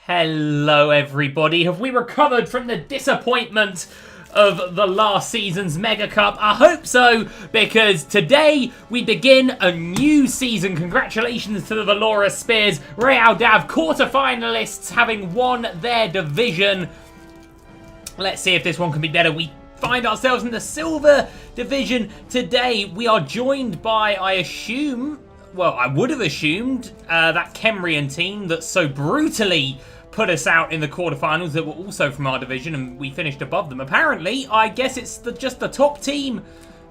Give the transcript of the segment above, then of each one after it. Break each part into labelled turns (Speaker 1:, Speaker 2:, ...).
Speaker 1: Hello everybody, have we recovered from the disappointment of the last season's Mega Cup? I hope so, because today we begin a new season. Congratulations to the Valora Spears, Real Dav quarter-finalists having won their division. Let's see if this one can be better. We find ourselves in the Silver Division today. We are joined by, I assume, well, I would have assumed, that Kemrian team that so brutally put us out in the quarterfinals that were also from our division and we finished above them. Apparently, I guess it's just the top team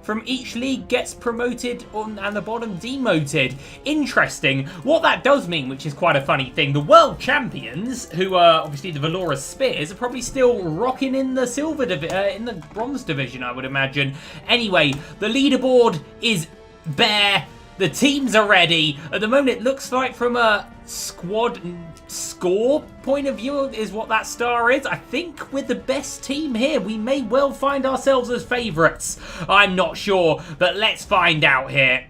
Speaker 1: from each league gets promoted and the bottom demoted. Interesting. What that does mean, which is quite a funny thing, the world champions, who are obviously the Valora Spears, are probably still rocking in the in the bronze division, I would imagine. Anyway, the leaderboard is bare. The teams are ready. At the moment, it looks like from a squad score point of view is what that star is. I think with the best team here, we may well find ourselves as favourites. I'm not sure, but let's find out here.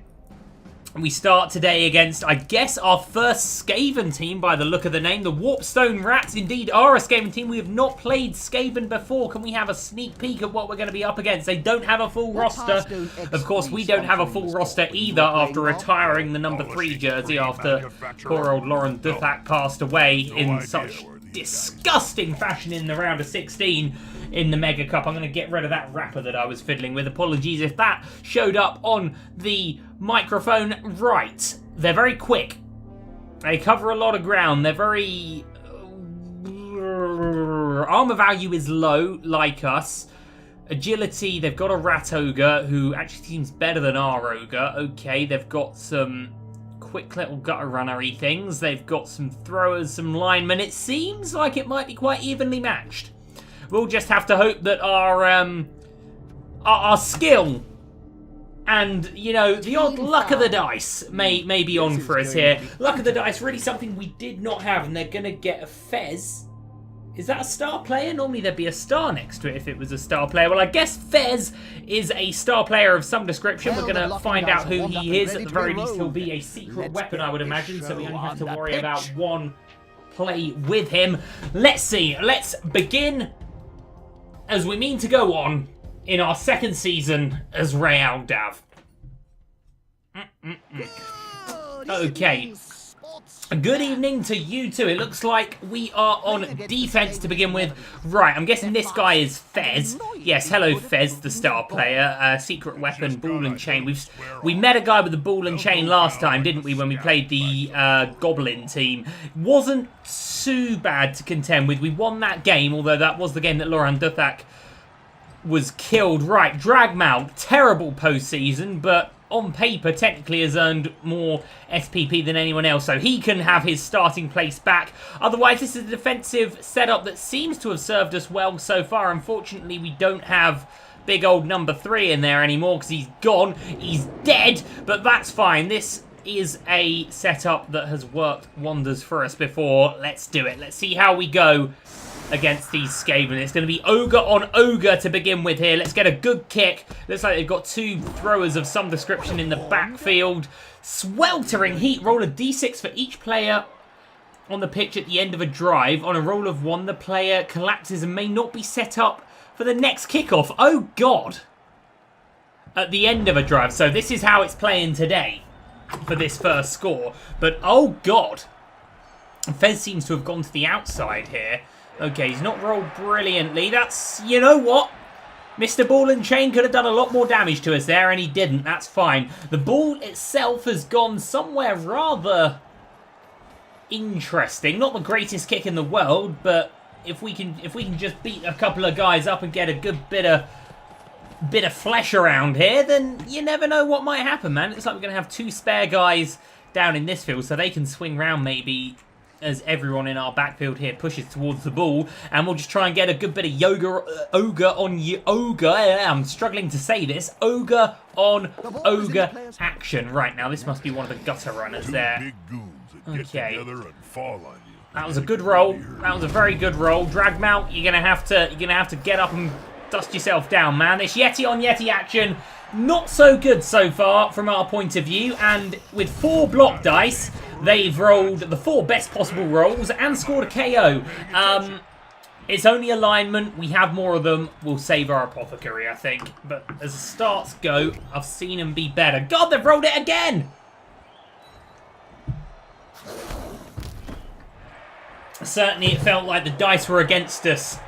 Speaker 1: We start today against, I guess, our first Skaven team by the look of the name. The Warpstone Rats indeed are a Skaven team. We have not played Skaven before. Can we have a sneak peek at what we're going to be up against? They don't have a full roster. Of course, we don't have a full roster either after retiring the number 3 jersey after poor old Lauren Duthak passed away in such disgusting fashion in the round of 16 in the Mega Cup. I'm going to get rid of that wrapper that I was fiddling with. Apologies if that showed up on the microphone. Right. They're very quick. They cover a lot of ground. They're very... armor value is low, like us. Agility, they've got a Rat Ogre, who actually seems better than our Ogre. Okay, they've got some quick little gutter runnery things. They've got some throwers, some linemen. It seems like it might be quite evenly matched. We'll just have to hope that our skill and, you know, the odd luck of the dice may be on for us here. Luck of the dice, really something we did not have, and they're going to get a Fez. Is that a star player? Normally there'd be a star next to it if it was a star player. Well, I guess Fez is a star player of some description. We're going to find out who he is. At the very least, he'll be a secret weapon, I would imagine, so we only have to worry about one play with him. Let's see. Let's begin as we mean to go on in our second season as Real Dav. Okay. Good evening to you two. It looks like we are on defense to begin with. Right, I'm guessing this guy is Fez. Yes, hello Fez, the star player. Secret weapon, ball and chain. We met a guy with the ball and chain last time, didn't we, when we played the Goblin team. Wasn't too bad to contend with. We won that game, although that was the game that Lauren Duthak was killed. Right, Dragmount, terrible postseason, but on paper, technically has earned more SPP than anyone else, so he can have his starting place back. Otherwise, this is a defensive setup that seems to have served us well so far. Unfortunately, we don't have big old number 3 in there anymore because he's gone. He's dead, but that's fine. This is a setup that has worked wonders for us before. Let's do it. Let's see how we go against these Skaven. It's going to be Ogre on Ogre to begin with here. Let's get a good kick. Looks like they've got 2 throwers of some description in the backfield. Sweltering heat. Roll a d6 for each player on the pitch at the end of a drive. On a roll of 1, the player collapses and may not be set up for the next kickoff. Oh, God. At the end of a drive. So this is how it's playing today for this first score. But, oh, God. Fez seems to have gone to the outside here. Okay, he's not rolled brilliantly. That's, you know what? Mr. Ball and Chain could have done a lot more damage to us there, and he didn't. That's fine. The ball itself has gone somewhere rather interesting. Not the greatest kick in the world, but if we can just beat a couple of guys up and get a good bit of flesh around here, then you never know what might happen, man. It looks like we're going to have 2 spare guys down in this field, so they can swing round maybe as everyone in our backfield here pushes towards the ball, and we'll just try and get a good bit of Ogre on Ogre. I'm struggling to say this. Ogre on Ogre action. Right, now this must be one of the gutter runners there. Okay. That was a good roll. That was a very good roll. Dragmount, you're gonna have to get up and dust yourself down, man. This Yeti on Yeti action, not so good so far from our point of view, and with 4 block dice, They've rolled the 4 best possible rolls and scored a KO. It's only alignment. We have more of them. We'll save our Apothecary, I think. But as the starts go, I've seen them be better. God, they've rolled it again! Certainly it felt like the dice were against us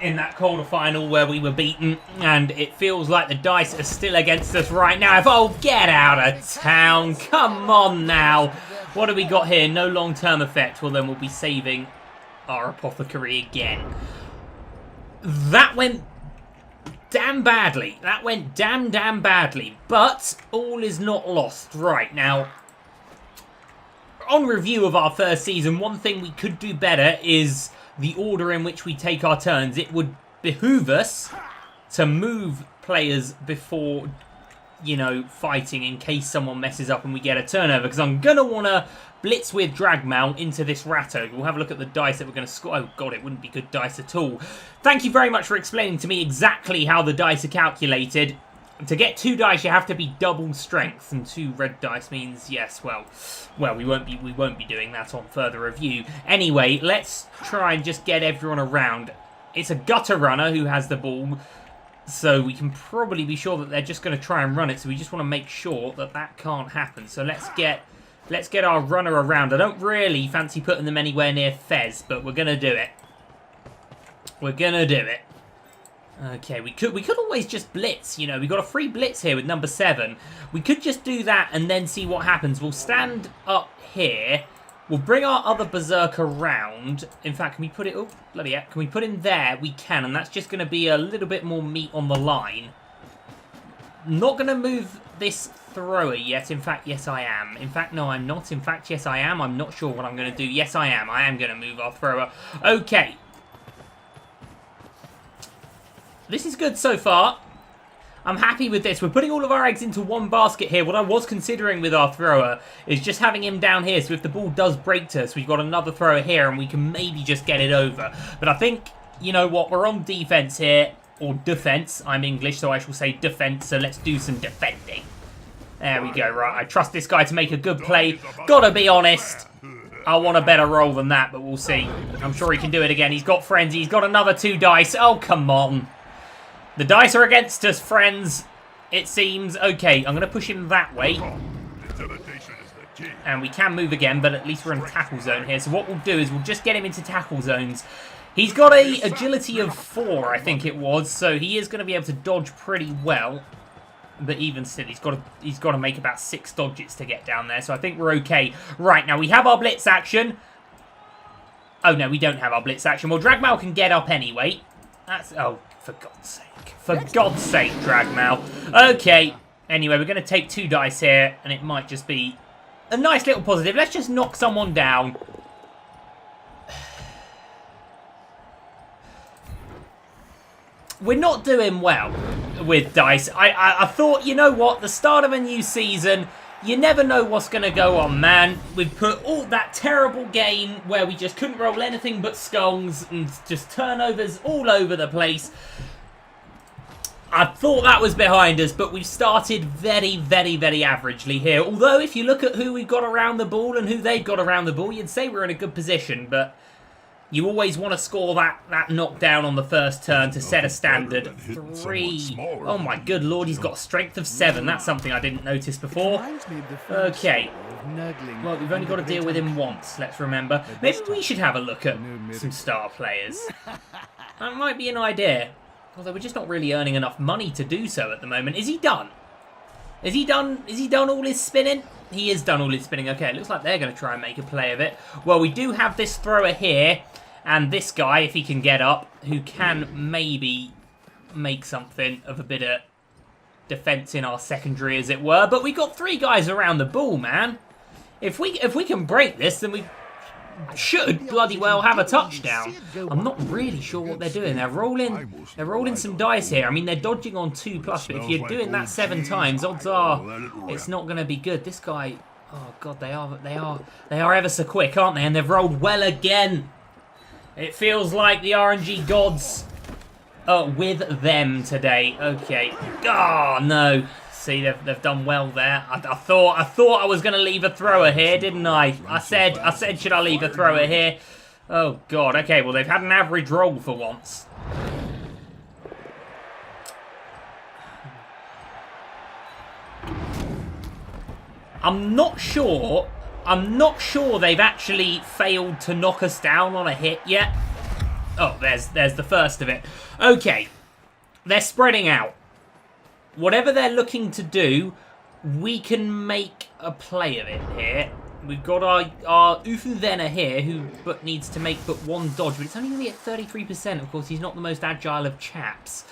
Speaker 1: in that quarterfinal where we were beaten, and it feels like the dice are still against us right now. Oh, get out of town. Come on now. What have we got here? No long-term effect. Well, then we'll be saving our Apothecary again. That went damn badly. That went damn badly. But all is not lost. Right, now, on review of our first season, one thing we could do better is the order in which we take our turns. It would behoove us to move players before, you know, fighting in case someone messes up and we get a turnover. Because I'm going to want to blitz with Dragmail into this Ratto. We'll have a look at the dice that we're going to score. Oh, God, it wouldn't be good dice at all. Thank you very much for explaining to me exactly how the dice are calculated. To get 2 dice, you have to be double strength, and 2 red dice means yes. Well, we won't be doing that on further review. Anyway, let's try and just get everyone around. It's a gutter runner who has the ball, so we can probably be sure that they're just going to try and run it. So we just want to make sure that that can't happen. So let's get our runner around. I don't really fancy putting them anywhere near Fez, but we're going to do it. We're going to do it. Okay, we could always just blitz, you know. We got a free blitz here with number 7. We could just do that and then see what happens. We'll stand up here. We'll bring our other Berserker round. In fact, can we put it... Oh, bloody heck. Can we put him there? We can, and that's just going to be a little bit more meat on the line. Not going to move this thrower yet. In fact, yes, I am. In fact, no, I'm not. In fact, yes, I am. I'm not sure what I'm going to do. Yes, I am. I am going to move our thrower. Okay. This is good so far. I'm happy with this. We're putting all of our eggs into one basket here. What I was considering with our thrower is just having him down here. So if the ball does break to us, we've got another thrower here and we can maybe just get it over. But I think, you know what, we're on defense here. Or defense. I'm English, so I shall say defense. So let's do some defending. There we go. Right, I trust this guy to make a good play. Gotta be honest. I want a better roll than that, but we'll see. I'm sure he can do it again. He's got frenzy. He's got another 2 dice. Oh, come on. The dice are against us, friends. It seems. Okay, I'm going to push him that way. And we can move again, but at least we're in tackle zone here. So what we'll do is we'll just get him into tackle zones. He's got a agility of 4, I think it was. So he is going to be able to dodge pretty well. But even still, he's got to make about 6 dodges to get down there. So I think we're okay. Right, now we have our blitz action. Oh, no, we don't have our blitz action. Well, Dragmail can get up anyway. That's... Oh, for God's sake. For God's sake, Dragmail. Okay. Anyway, we're going to take 2 dice here, and it might just be a nice little positive. Let's just knock someone down. We're not doing well with dice. I thought, you know what? The start of a new season, you never know what's going to go on, man. We've put all that terrible game where we just couldn't roll anything but skulls and just turnovers all over the place. I thought that was behind us, but we've started very, very, very averagely here. Although, if you look at who we've got around the ball and who they've got around the ball, you'd say we're in a good position, but you always want to score that knockdown on the first turn to set a standard. 3. Oh my good lord, he's got a strength of 7. That's something I didn't notice before. Okay. Well, we've only got to deal with him once, let's remember. Maybe we should have a look at some star players. That might be an idea. Although we're just not really earning enough money to do so at the moment. Is he done? Is he done all his spinning? He is done all his spinning. Okay, it looks like they're going to try and make a play of it. Well, we do have this thrower here. And this guy, if he can get up, who can maybe make something of a bit of defense in our secondary, as it were. But we got 3 guys around the ball, man. If we can break this, then we should bloody well have a touchdown. I'm not really sure what they're doing. They're rolling some dice here. I mean, they're dodging on 2+, but if you're doing that 7 times, odds are it's not going to be good. This guy, oh god, they are ever so quick, aren't they? And they've rolled well again. It feels like the RNG gods are with them today. Okay. Oh no, See, they've done well there. I thought I was going to leave a thrower here, didn't I? I said, should I leave a thrower here? Oh, God. Okay, well, they've had an average roll for once. I'm not sure they've actually failed to knock us down on a hit yet. Oh, there's the first of it. Okay. They're spreading out. Whatever they're looking to do, we can make a play of it here. We've got our Ufuvena here, who needs to make but one dodge, but it's only going to be at 33%. Of course, he's not the most agile of chaps.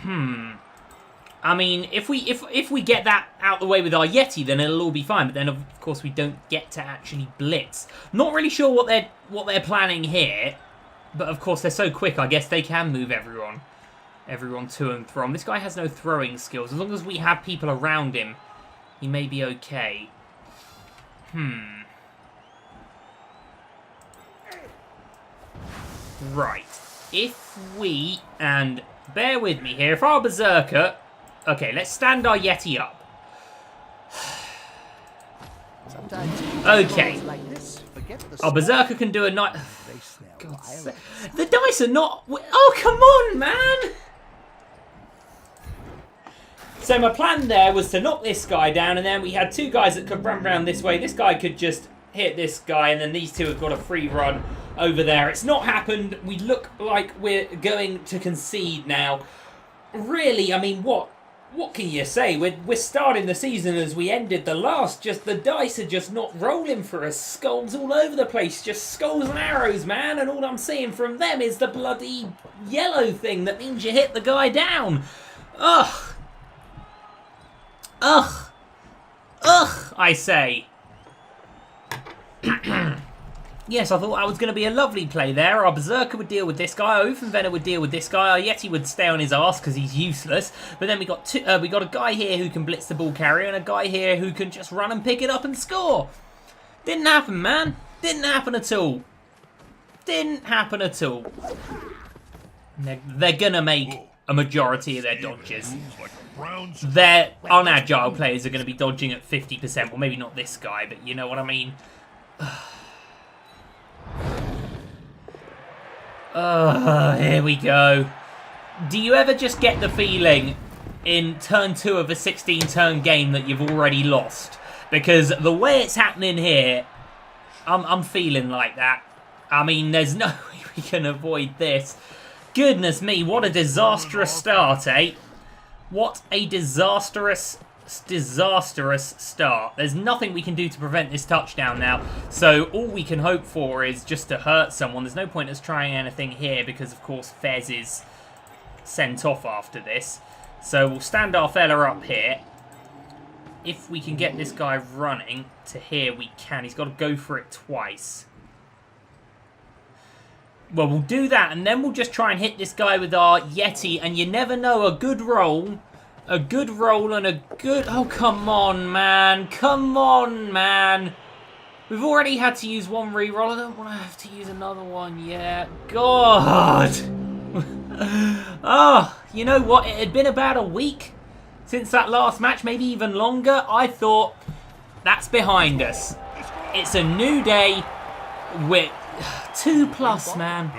Speaker 1: I mean, if we get that out the way with our Yeti, then it'll all be fine. But then, of course, we don't get to actually blitz. Not really sure what they're planning here. But, of course, they're so quick, I guess they can move everyone to and from. This guy has no throwing skills. As long as we have people around him, he may be okay. Right. If we... And bear with me here. If our Berserker... Okay, let's stand our Yeti up. Okay. Our Berserker can do a night... The dice are not... Oh, come on, man! So my plan there was to knock this guy down, and then we had two guys that could run around this way. This guy could just hit this guy, and then these two have got a free run over there. It's not happened. We look like we're going to concede now. Really, I mean, what can you say? We're starting the season as we ended the last. Just the dice are just not rolling for us. Skulls all over the place. Just skulls and arrows, man. And all I'm seeing from them is the bloody yellow thing that means you hit the guy down. Ugh. Ugh. Ugh, I say. Yes, I thought that was going to be a lovely play there. Our Berserker would deal with this guy. Our Ufenvener would deal with this guy. Our Yeti would stay on his ass because he's useless. But then we got a guy here who can blitz the ball carrier and a guy here who can just run and pick it up and score. Didn't happen, man. Didn't happen at all. Didn't happen at all. They're going to make a majority of their dodges. Their unagile players are going to be dodging at 50%. Well, maybe not this guy, but you know what I mean. Here we go. Do you ever just get the feeling in turn 2 of a 16-turn game that you've already lost? Because the way it's happening here, I'm feeling like that. I mean, there's no way we can avoid this. Goodness me, what a disastrous start, eh? What a disastrous start. There's nothing we can do to prevent this touchdown now. So all we can hope for is just to hurt someone. There's no point us trying anything here because, of course, Fez is sent off after this. So we'll stand our fella up here. If we can get this guy running to here, we can. He's got to go for it twice. Well, we'll do that, and then we'll just try and hit this guy with our Yeti, and you never know, a good roll and a good... Oh, come on, man. Come on, man. We've already had to use one reroll. I don't want to have to use another one yet. God. Oh, you know what? It had been about a week since that last match, maybe even longer. I thought, that's behind us. It's a new day with 2+, man.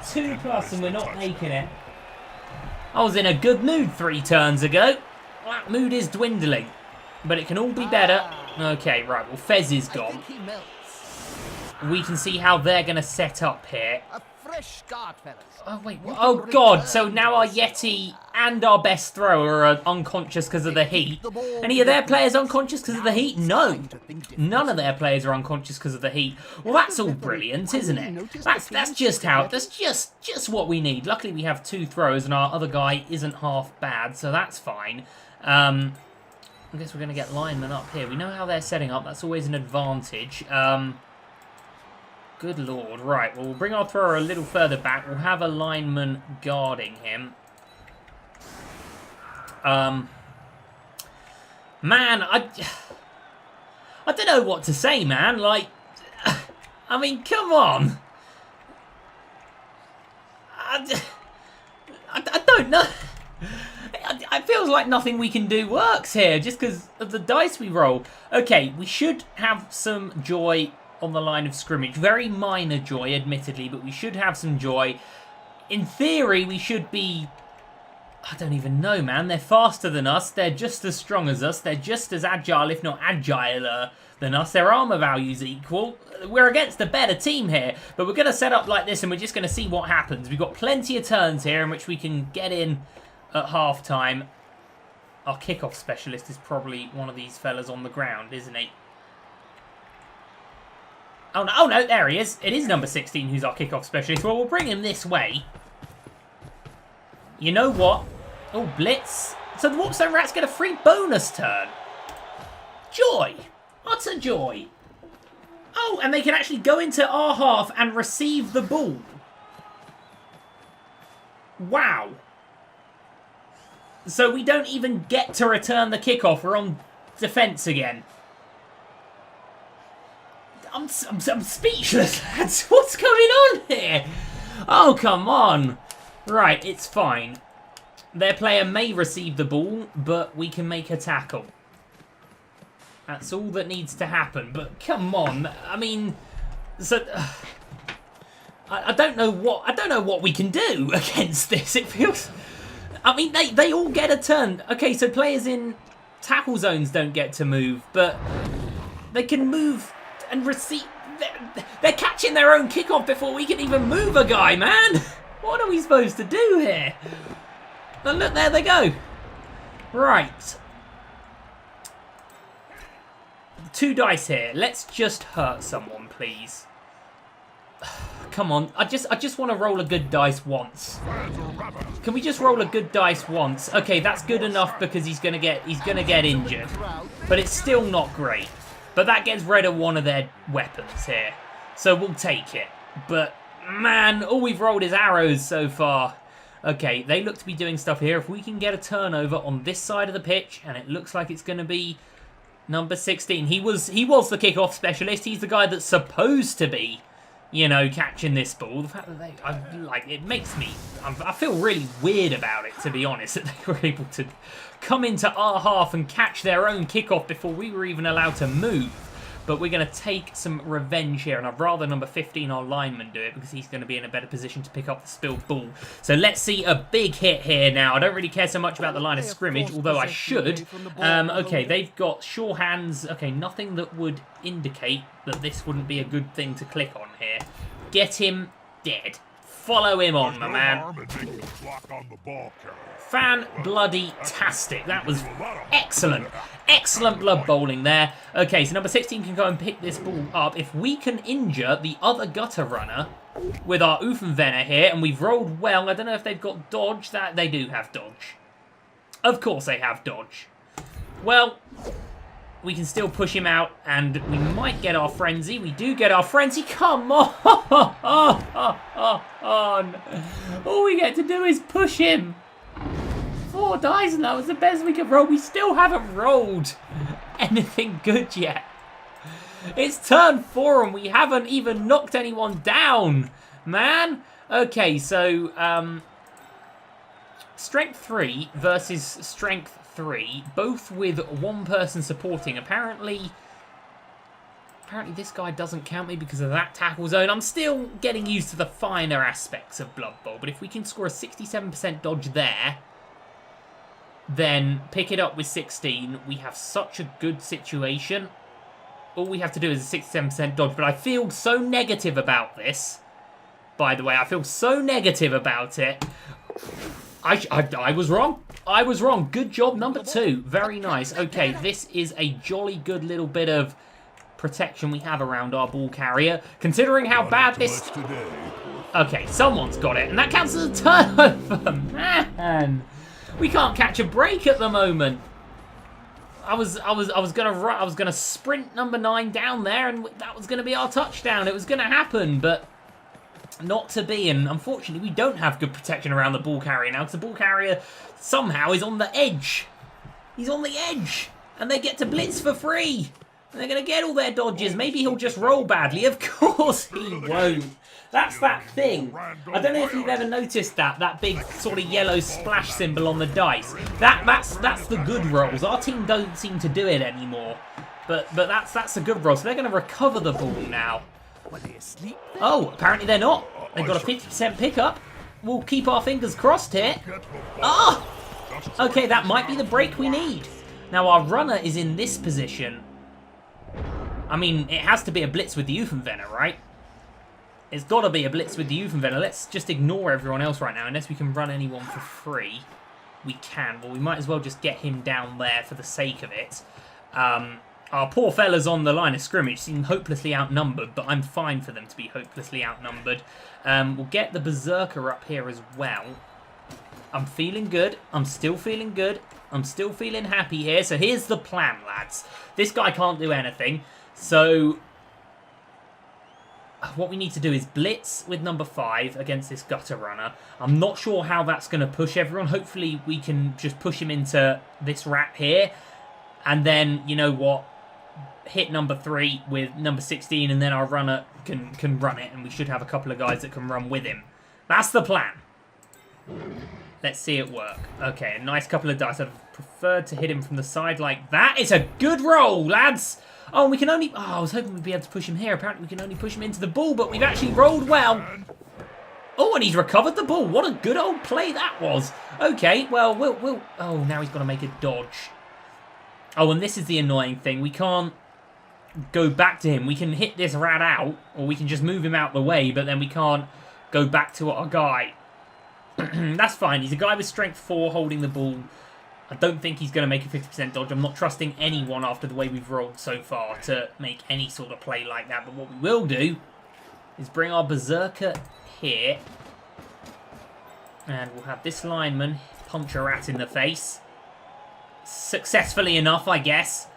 Speaker 1: 2+, and we're not making it. I was in a good mood 3 turns ago. That mood is dwindling. But it can all be better. Okay, right. Well, Fez is gone. We can see how they're going to set up here.
Speaker 2: Fresh start, fellas.
Speaker 1: Oh, wait. Oh, God. So now our Yeti and our best thrower are unconscious because of the heat. Any of their players unconscious because of the heat? No. None of their players are unconscious because of the heat. Well, that's all brilliant, isn't it? That's just how... That's just what we need. Luckily, we have 2 throwers and our other guy isn't half bad, so that's fine. I guess we're going to get linemen up here. We know how they're setting up. That's always an advantage. Good lord. Right, well, we'll bring our thrower a little further back. We'll have a lineman guarding him. Man, I don't know what to say, man. Like, I mean, come on. I don't know. it feels like nothing we can do works here just because of the dice we roll. Okay, we should have some joy on the line of scrimmage. Very minor joy, admittedly, but we should have some joy. In theory, we should be... I don't even know, man. They're faster than us. They're just as strong as us. They're just as agile, if not agiler, than us. Their armor value's equal. We're against a better team here, but we're going to set up like this and we're just going to see what happens. We've got plenty of turns here in which we can get in at half-time. Our kickoff specialist is probably one of these fellas on the ground, isn't he? Oh no, there he is. It is number 16 who's our kickoff specialist. Well, we'll bring him this way. You know what? Oh, blitz. So the Warpstone Rats get a free bonus turn. Joy. Utter joy. Oh, and they can actually go into our half and receive the ball. Wow. So we don't even get to return the kickoff. We're on defense again. I'm speechless, lads. What's going on here? Oh, come on. Right, it's fine. Their player may receive the ball, but we can make a tackle. That's all that needs to happen. But come on, I mean, so I don't know what we can do against this. It feels. I mean, they all get a turn. Okay, so players in tackle zones don't get to move, but they can move and receive. They're catching their own kickoff before we can even move a guy, man. What are we supposed to do here? And look, there they go. Right. 2 dice here. Let's just hurt someone, please. Come on. I just want to roll a good dice once. Can we just roll a good dice once? Okay, that's good enough because he's gonna get injured. But it's still not great. But that gets rid of one of their weapons here. So we'll take it. But man, all we've rolled is arrows so far. Okay, they look to be doing stuff here. If we can get a turnover on this side of the pitch, and it looks like it's going to be number 16. He was the kickoff specialist. He's the guy that's supposed to be, you know, catching this ball. The fact that it makes me, I feel really weird about it, to be honest, that they were able to come into our half and catch their own kickoff before we were even allowed to move. But we're going to take some revenge here, and I'd rather number 15, our lineman, do it, because he's going to be in a better position to pick up the spilled ball. So let's see a big hit here now. I don't really care so much about the line of scrimmage, although I should. Okay, they've got sure hands. Okay, nothing that would indicate that this wouldn't be a good thing to click on here. Get him dead. Follow him on, my man. Fan-bloody-tastic. That was excellent. Excellent blood bowling there. Okay, so number 16 can go and pick this ball up. If we can injure the other gutter runner with our Oofenvenner here, and we've rolled well. I don't know if they've got dodge. That they do have dodge. Of course they have dodge. Well, we can still push him out, and we might get our frenzy. We do get our frenzy. Come on! All we get to do is push him. 4 dice, and that was the best we could roll. We still haven't rolled anything good yet. It's turn 4, and we haven't even knocked anyone down, man. Okay, so strength 3 versus strength 3, both with one person supporting. Apparently this guy doesn't count me because of that tackle zone. I'm still getting used to the finer aspects of Blood Bowl, but if we can score a 67% dodge there, then pick it up with 16, we have such a good situation. All we have to do is a 67% dodge, but I feel so negative about this. By the way, I feel so negative about it. I was wrong. I was wrong. Good job, number 2. Very nice. Okay, this is a jolly good little bit of protection we have around our ball carrier, considering how bad this... Okay, someone's got it, and that counts as a turnover. Man, we can't catch a break at the moment. I was gonna sprint number 9 down there, and that was gonna be our touchdown. It was gonna happen, but not to be. And unfortunately, we don't have good protection around the ball carrier now, because the ball carrier somehow is on the edge. He's on the edge, and they get to blitz for free. And they're going to get all their dodges. Maybe he'll just roll badly. Of course he won't. That's that thing. I don't know if you've ever noticed that big sort of yellow splash symbol on the dice. That's the good rolls. Our team don't seem to do it anymore. But that's a good roll. So they're going to recover the ball now. Oh, apparently they're not. They've got a 50% pickup. We'll keep our fingers crossed here. Oh! Okay, that might be the break we need. Now our runner is in this position. I mean, it has to be a blitz with the Euphenvener, right? It's got to be a blitz with the Euphenvener. Let's just ignore everyone else right now. Unless we can run anyone for free. We can. Well, we might as well just get him down there for the sake of it. Our poor fellas on the line of scrimmage seem hopelessly outnumbered, but I'm fine for them to be hopelessly outnumbered. We'll get the Berserker up here as well. I'm feeling good. I'm still feeling good. I'm still feeling happy here. So here's the plan, lads. This guy can't do anything. So what we need to do is blitz with number 5 against this gutter runner. I'm not sure how that's going to push everyone. Hopefully we can just push him into this rat here. And then, you know what? Hit number 3 with number 16, and then our runner can run it, and we should have a couple of guys that can run with him. That's the plan. Let's see it work. Okay, a nice couple of dice. I'd have preferred to hit him from the side like that. It's a good roll, lads. Oh, we can only... Oh, I was hoping we'd be able to push him here. Apparently we can only push him into the ball, but we've actually rolled well. Oh, and he's recovered the ball. What a good old play that was. Okay, well, we'll... Oh, now he's got to make a dodge. Oh, and this is the annoying thing. We can't go back to him. We can hit this rat out, or we can just move him out the way, but then we can't go back to our guy. That's fine. He's a guy with strength 4 holding the ball. I don't think he's going to make a 50% dodge. I'm not trusting anyone after the way we've rolled so far to make any sort of play like that. But what we will do is bring our Berserker here. And we'll have this lineman punch a rat in the face. Successfully enough, I guess.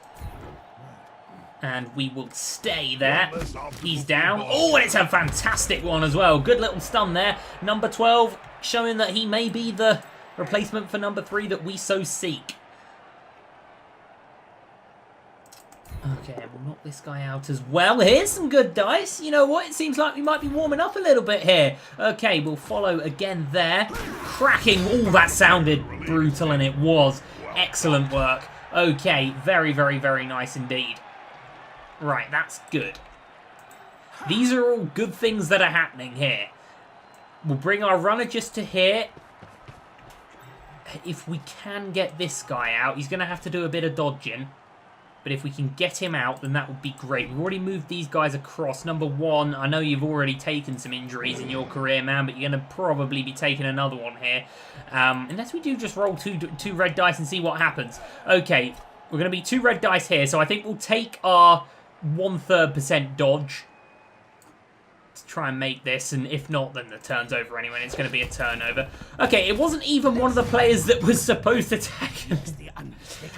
Speaker 1: And we will stay there. He's down. Oh, and it's a fantastic one as well. Good little stun there. Number 12 showing that he may be the replacement for number 3 that we so seek. Okay, and we'll knock this guy out as well. Here's some good dice. You know what? It seems like we might be warming up a little bit here. Okay, we'll follow again there. Cracking. Oh, that sounded brutal, and it was. Excellent work. Okay, very, very, very nice indeed. Right, that's good. These are all good things that are happening here. We'll bring our runner just to here. If we can get this guy out, he's going to have to do a bit of dodging. But if we can get him out, then that would be great. We've already moved these guys across. Number 1, I know you've already taken some injuries in your career, man, but you're going to probably be taking another one here. Unless we do just roll two red dice and see what happens. Okay, we're going to be 2 red dice here, so I think we'll take our 1/3% dodge to try and make this, and if not, then the turn's over anyway, and it's going to be a turnover. Okay, it wasn't even one of the players that was supposed to tackle.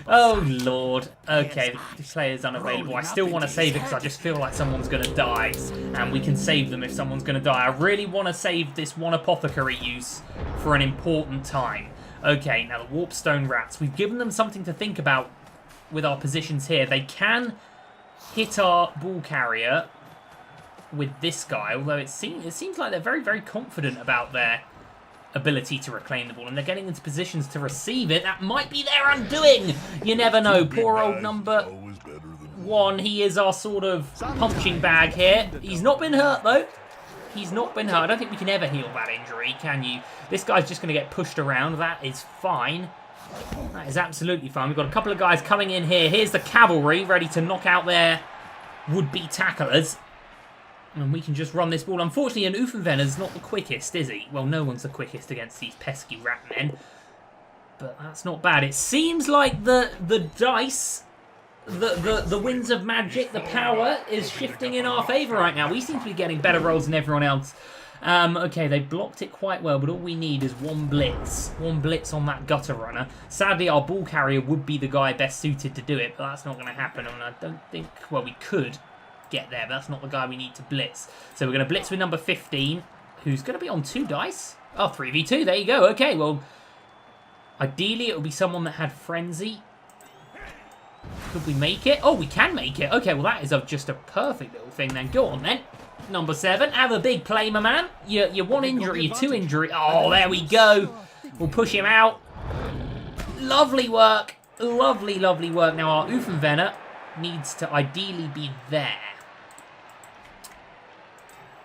Speaker 1: Oh, Lord. Okay, the player's unavailable. I still want to save it because I just feel like someone's going to die, and we can save them if someone's going to die. I really want to save this 1 apothecary use for an important time. Okay, now the Warpstone Rats. We've given them something to think about with our positions here. They can hit our ball carrier with this guy, although it seems like they're very, very confident about their ability to reclaim the ball, and they're getting into positions to receive it. That might be their undoing. You never know. Poor old number 1. He is our sort of punching bag here. He's not been hurt, though. He's not been hurt. I don't think we can ever heal that injury, can you? This guy's just going to get pushed around. That is fine. That is absolutely fine. We've got a couple of guys coming in here. Here's the cavalry ready to knock out their would-be tacklers. And we can just run this ball. Unfortunately, an Euphenvener's not the quickest, is he? Well, no one's the quickest against these pesky rat men. But that's not bad. It seems like the dice, the winds of magic, the power is shifting in our favour right now. We seem to be getting better rolls than everyone else. Okay, they blocked it quite well, but all we need is 1 blitz. 1 blitz on that gutter runner. Sadly, our ball carrier would be the guy best suited to do it, but that's not going to happen. And I don't think, well, we could get there, but that's not the guy we need to blitz. So we're going to blitz with number 15, who's going to be on 2 dice. Oh, 3v2, there you go. Okay, well, ideally it would be someone that had Frenzy. Could we make it? Oh, we can make it. Okay, well, that is just a perfect little thing then. Go on, then. Number 7, have a big play, my man. Your 1 injury, your 2 injury. Oh, there we go. We'll push him out. Lovely work. Lovely, lovely work. Now, our Uffenvenner needs to ideally be there.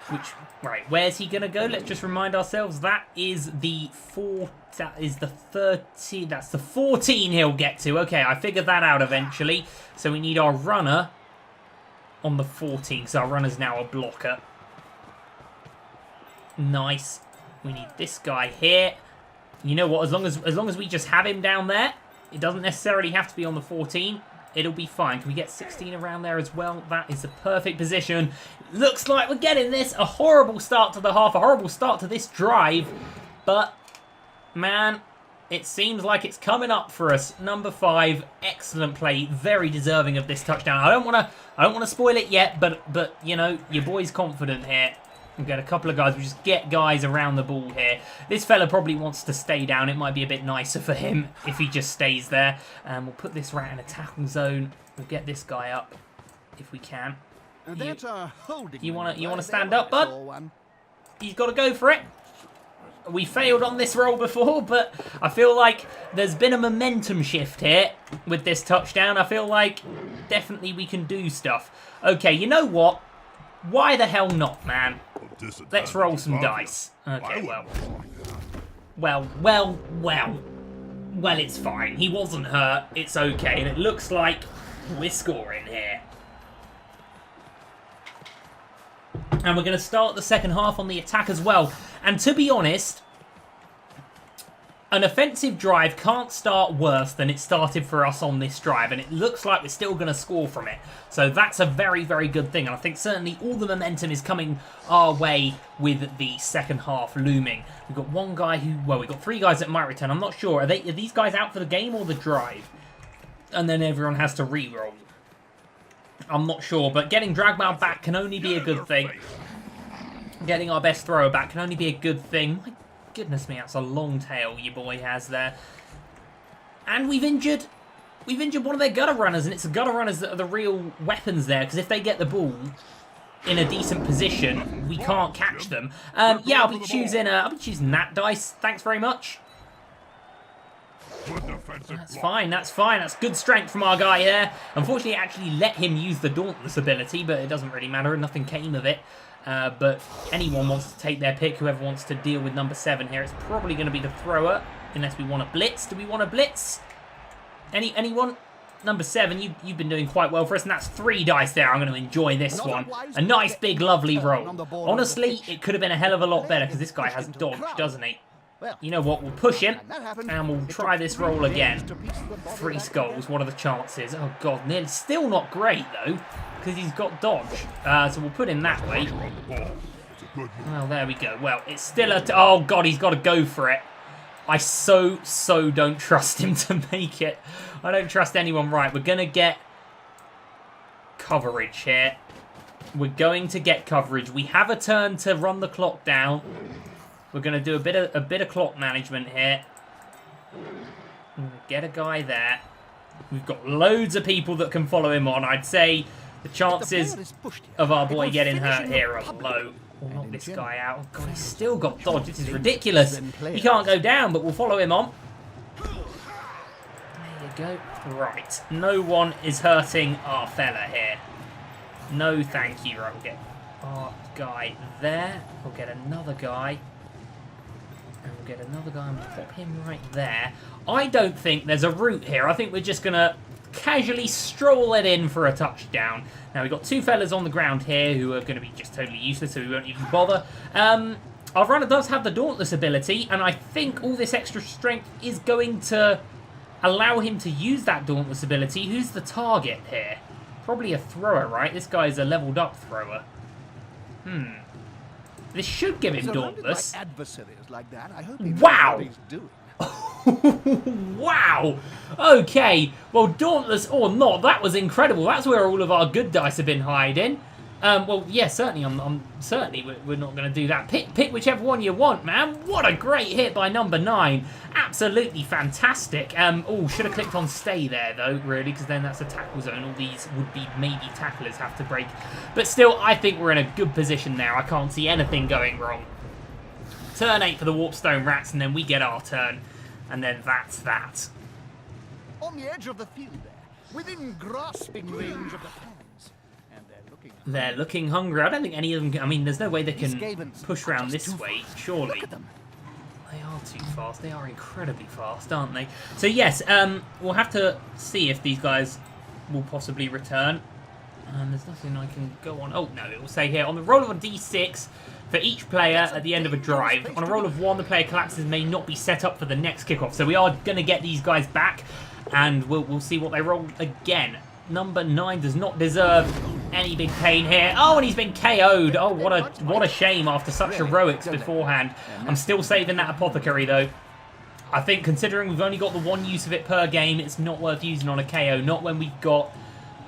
Speaker 1: Which, right, where's he going to go? Let's just remind ourselves. That is the 4... That is the 13. That's the 14 he'll get to. Okay, I figured that out eventually. So we need our runner on the 14. So our runner's now a blocker. Nice. We need this guy here. You know what? As long as we just have him down there, it doesn't necessarily have to be on the 14. It'll be fine. Can we get 16 around there as well? That is the perfect position. Looks like we're getting this. A horrible start to the half. A horrible start to this drive. But man, it seems like it's coming up for us. Number 5, excellent play, very deserving of this touchdown. I don't want to spoil it yet, but you know, your boy's confident here. We've got a couple of guys. We just get guys around the ball here. This fella probably wants to stay down. It might be a bit nicer for him if he just stays there. And we'll put this right in a tackle zone. We'll get this guy up if we can. You wanna stand up, bud? He's got to go for it. We failed on this roll before, but I feel like there's been a momentum shift here with this touchdown. I feel like definitely we can do stuff. Okay, you know what? Why the hell not, man? Let's roll some dice. Okay, well, it's fine. He wasn't hurt. It's okay, and it looks like we're scoring here. And we're going to start the second half on the attack as well. And to be honest, an offensive drive can't start worse than it started for us on this drive. And it looks like we're still going to score from it. So that's a very, very good thing. And I think certainly all the momentum is coming our way with the second half looming. We've got one guy who, well, we've got 3 guys that might return. I'm not sure. Are these guys out for the game or the drive? And then everyone has to re-roll. I'm not sure, but getting Dragbowl back can only be a good thing. Getting our best thrower back can only be a good thing. My goodness me, that's a long tail your boy has there. And we've injured one of their gutter runners, and it's the gutter runners that are the real weapons there, because if they get the ball in a decent position, we can't catch them. Yeah, I'll be choosing that dice. Thanks very much. That's fine, that's fine. That's good strength from our guy here. Unfortunately, it actually let him use the Dauntless ability, but it doesn't really matter. Nothing came of it. But anyone wants to take their pick, whoever wants to deal with number 7 here. It's probably going to be the thrower, unless we want to blitz. Do we want to blitz? Anyone? Number 7, you've been doing quite well for us, and that's 3 dice there. I'm going to enjoy this one. A nice, big, lovely roll. Honestly, it could have been a hell of a lot better, because this guy has dodge, doesn't he? You know what, we'll push him, and we'll try this roll again. 3 skulls, what are the chances? Oh god, nearly still not great though, because he's got dodge. So we'll put him that way. Well, there we go. Well, it's still a... Oh god, he's got to go for it. I so don't trust him to make it. I don't trust anyone. Right, we're going to get coverage here. We're going to get coverage. We have a turn to run the clock down. We're going to do a bit of clock management here. Get a guy there. We've got loads of people that can follow him on. I'd say the chances of our boy getting hurt here are low. We'll knock this guy out. Oh god, he's still got dodge. This is ridiculous. He can't go down, but we'll follow him on. There you go. Right. No one is hurting our fella here. No thank you. Right, we'll get our guy there. We'll get another guy. And we'll get another guy and pop him right there. I don't think there's a route here. I think we're just going to casually stroll it in for a touchdown. Now, we've got 2 fellas on the ground here who are going to be just totally useless, so we won't even bother. Our runner does have the Dauntless ability, and I think all this extra strength is going to allow him to use that Dauntless ability. Who's the target here? Probably a thrower, right? This guy's a leveled up thrower. This should give him Dauntless.
Speaker 2: Like that, I hope
Speaker 1: wow! Wow! Okay, well, Dauntless or not, that was incredible. That's where all of our good dice have been hiding. Well, yeah, certainly. Certainly we're not going to do that. Pick whichever one you want, man. What a great hit by number 9. Absolutely fantastic. Oh, should have clicked on stay there though, really, because then that's a tackle zone. All these would be maybe tacklers have to break, but still, I think we're in a good position now. I can't see anything going wrong. Turn 8 for the Warpstone Rats, and then we get our turn, and then that's that.
Speaker 2: On the edge of the field there, within grasping range of the pans. And
Speaker 1: they're looking hungry. I don't think any of them can, I mean, there's no way they can push around this way, surely.
Speaker 2: Look at them.
Speaker 1: They are too fast. They are incredibly fast, aren't they? So yes, we'll have to see if these guys will possibly return. There's nothing I can go on. Oh, no, it will say here, on the roll of a d6 for each player at the end of a drive. On a roll of 1, the player collapses may not be set up for the next kickoff. So we are going to get these guys back, and we'll see what they roll again. Number 9 does not deserve any big pain here. Oh, and he's been KO'd. Oh, what a shame after such heroics beforehand. I'm still saving that Apothecary, though. I think considering we've only got the 1 use of it per game, it's not worth using on a KO. Not when we've got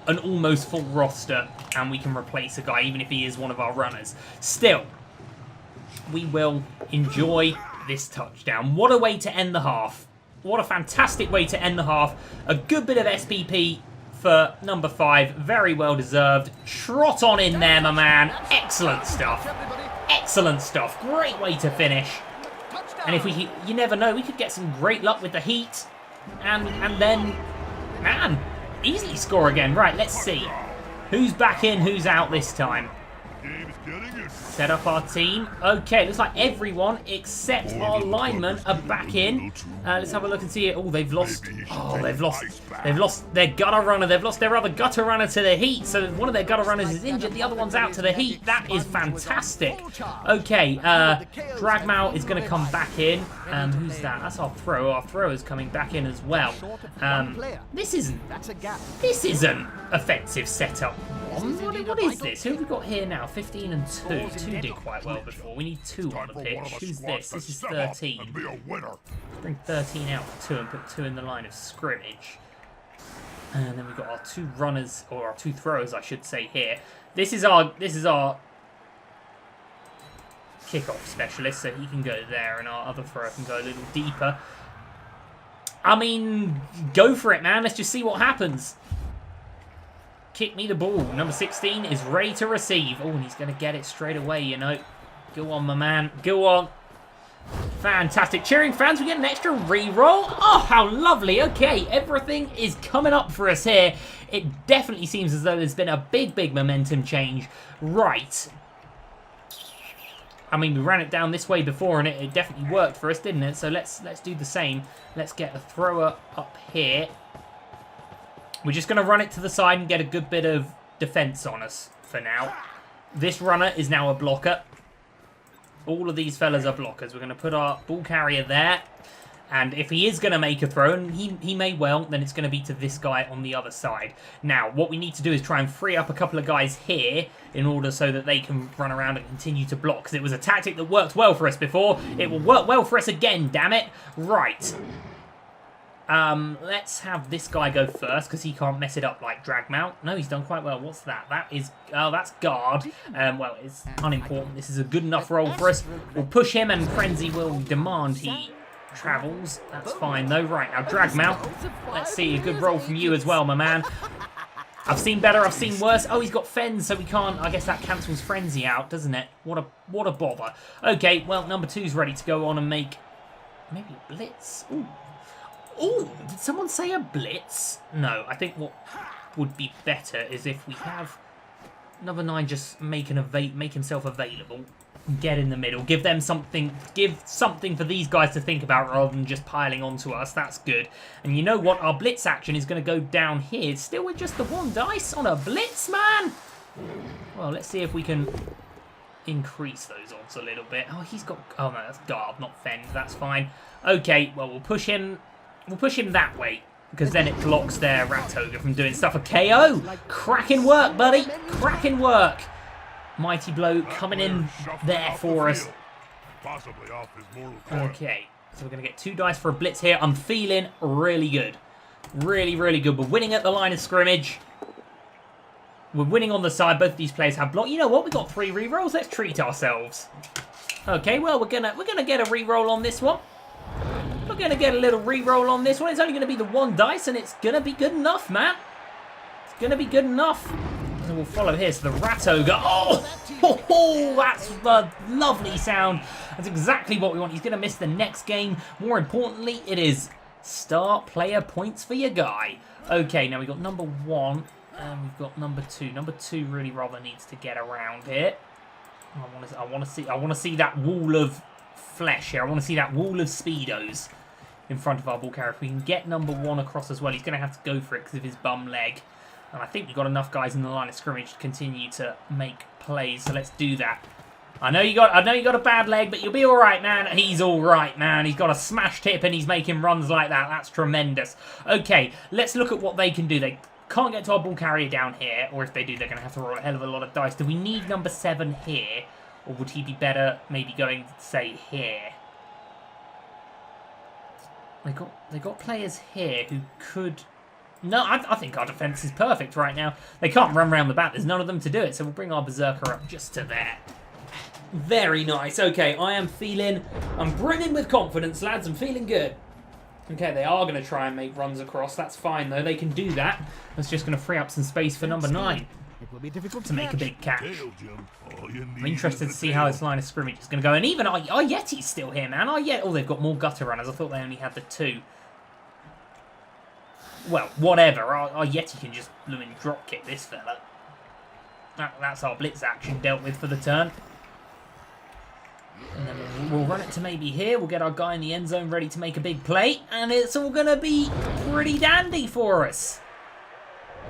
Speaker 1: an almost full roster and we can replace a guy, even if he is one of our runners. Still, we will enjoy this touchdown. What a way to end the half. What a fantastic way to end the half. A good bit of SPP for number 5. Very well deserved. Trot on in there, my man. Excellent stuff. Excellent stuff. Great way to finish. And if we, you never know, we could get some great luck with the heat. And then, man, easily score again. Right, let's see. Who's back in, who's out this time? Set up our team. Okay, looks like everyone except our linemen are back in. Let's have a look and see it. Oh, they've lost. Oh, they've lost their gutter runner. They've lost their other gutter runner to the heat. So one of their gutter runners is injured. The other one's out to the heat. That is fantastic. Okay, Dragmal is going to come back in. Who's that? That's our throw. Our throw is coming back in as well. This isn't offensive setup. What is this? Who have we got here now? 15 and 2. 2 did quite well before. We need 2 on the pitch. Who's this? This is 13. Bring 13 out for 2 and put 2 in the line of scrimmage. And then we've got our 2 runners, or our 2 throwers, I should say, here. This is our kickoff specialist, so he can go there, and our other thrower can go a little deeper. I mean, go for it, man. Let's just see what happens. Kick me the ball. Number 16 is ready to receive. Oh, and he's going to get it straight away, you know. Go on, my man. Go on. Fantastic. Cheering fans, we get an extra re-roll. Oh, how lovely. Okay, everything is coming up for us here. It definitely seems as though there's been a big momentum change. Right. I mean, we ran it down this way before, and it definitely worked for us, didn't it? So let's do the same. Let's get the thrower up here. We're just going to run it to the side and get a good bit of defense on us for now. This runner is now a blocker. All of these fellas are blockers. We're going to put our ball carrier there. And if he is going to make a throw, and he may well, then it's going to be to this guy on the other side. Now, what we need to do is try and free up a couple of guys here in order so that they can run around and continue to block. Because it was a tactic that worked well for us before. It will work well for us again, damn it. Right. Let's have this guy go first, because he can't mess it up like Dragmount. No, he's done quite well. What's that? That is, oh, that's guard. Well, it's unimportant. This is a good enough role for us. We'll push him, and Frenzy will demand he travels. That's fine, though. Right, now Dragmount. Let's see, a good roll from you as well, my man. I've seen better, I've seen worse. Oh, he's got Fens, so we can't. I guess that cancels Frenzy out, doesn't it? What a bother. Okay, well, number 2's ready to go on and make maybe a blitz. Ooh. Oh, did someone say a blitz? No, I think what would be better is if we have number 9 just make himself available, get in the middle, give something for these guys to think about rather than just piling onto us. That's good. And you know what? Our blitz action is going to go down here. Still with just the 1 dice on a blitz, man. Well, let's see if we can increase those odds a little bit. Oh, he's got. Oh no, that's guard, not fend. That's fine. Okay, well we'll push him. We'll push him that way, because then it blocks their Rat Ogre from doing stuff. A KO! Cracking work, buddy! Cracking work! Mighty Blow coming in there for us. Okay, so we're going to get 2 dice for a blitz here. I'm feeling really good. Really good. We're winning at the line of scrimmage. We're winning on the side. Both of these players have block. You know what? We got 3 rerolls. Let's treat ourselves. Okay, well, we're gonna get a reroll on this one. We're gonna get a little reroll on this one. It's only gonna be the 1 dice, and it's gonna be good enough, man. It's gonna be good enough. And we'll follow here. So the rat ogre. Oh, that's the lovely sound. That's exactly what we want. He's gonna miss the next game. More importantly, it is star player points for your guy. Okay, now we've got number 1. And we've got number 2. Number 2 really rather needs to get around here. I want to see that wall of flesh here. I want to see that wall of speedos in front of our ball carrier. If we can get number 1 across as well, he's going to have to go for it because of his bum leg. And I think we've got enough guys in the line of scrimmage to continue to make plays. So let's do that. I know you got a bad leg, but you'll be all right, man. He's all right, man. He's got a smashed hip and he's making runs like that. That's tremendous. Okay, let's look at what they can do. They can't get to our ball carrier down here, or if they do, they're going to have to roll a hell of a lot of dice. Do we need number 7 here, or would he be better maybe going, say, here? They got players here who could... No, I think our defence is perfect right now. They can't run around the back. There's none of them to do it, so we'll bring our Berserker up just to there. Very nice. Okay, I'm brimming with confidence, lads. I'm feeling good. Okay, they are going to try and make runs across. That's fine, though. They can do that. That's just going to free up some space for number 9
Speaker 2: It will be difficult
Speaker 1: to make a big catch. I'm interested to see how this line of scrimmage is going to go. And even our Yeti's still here, man. Oh, they've got more gutter runners. I thought they only had the 2. Well, whatever. Our Yeti can just blooming drop kick this fella. That's our blitz action dealt with for the turn. And then we'll run it to maybe here. We'll get our guy in the end zone ready to make a big play. And it's all going to be pretty dandy for us.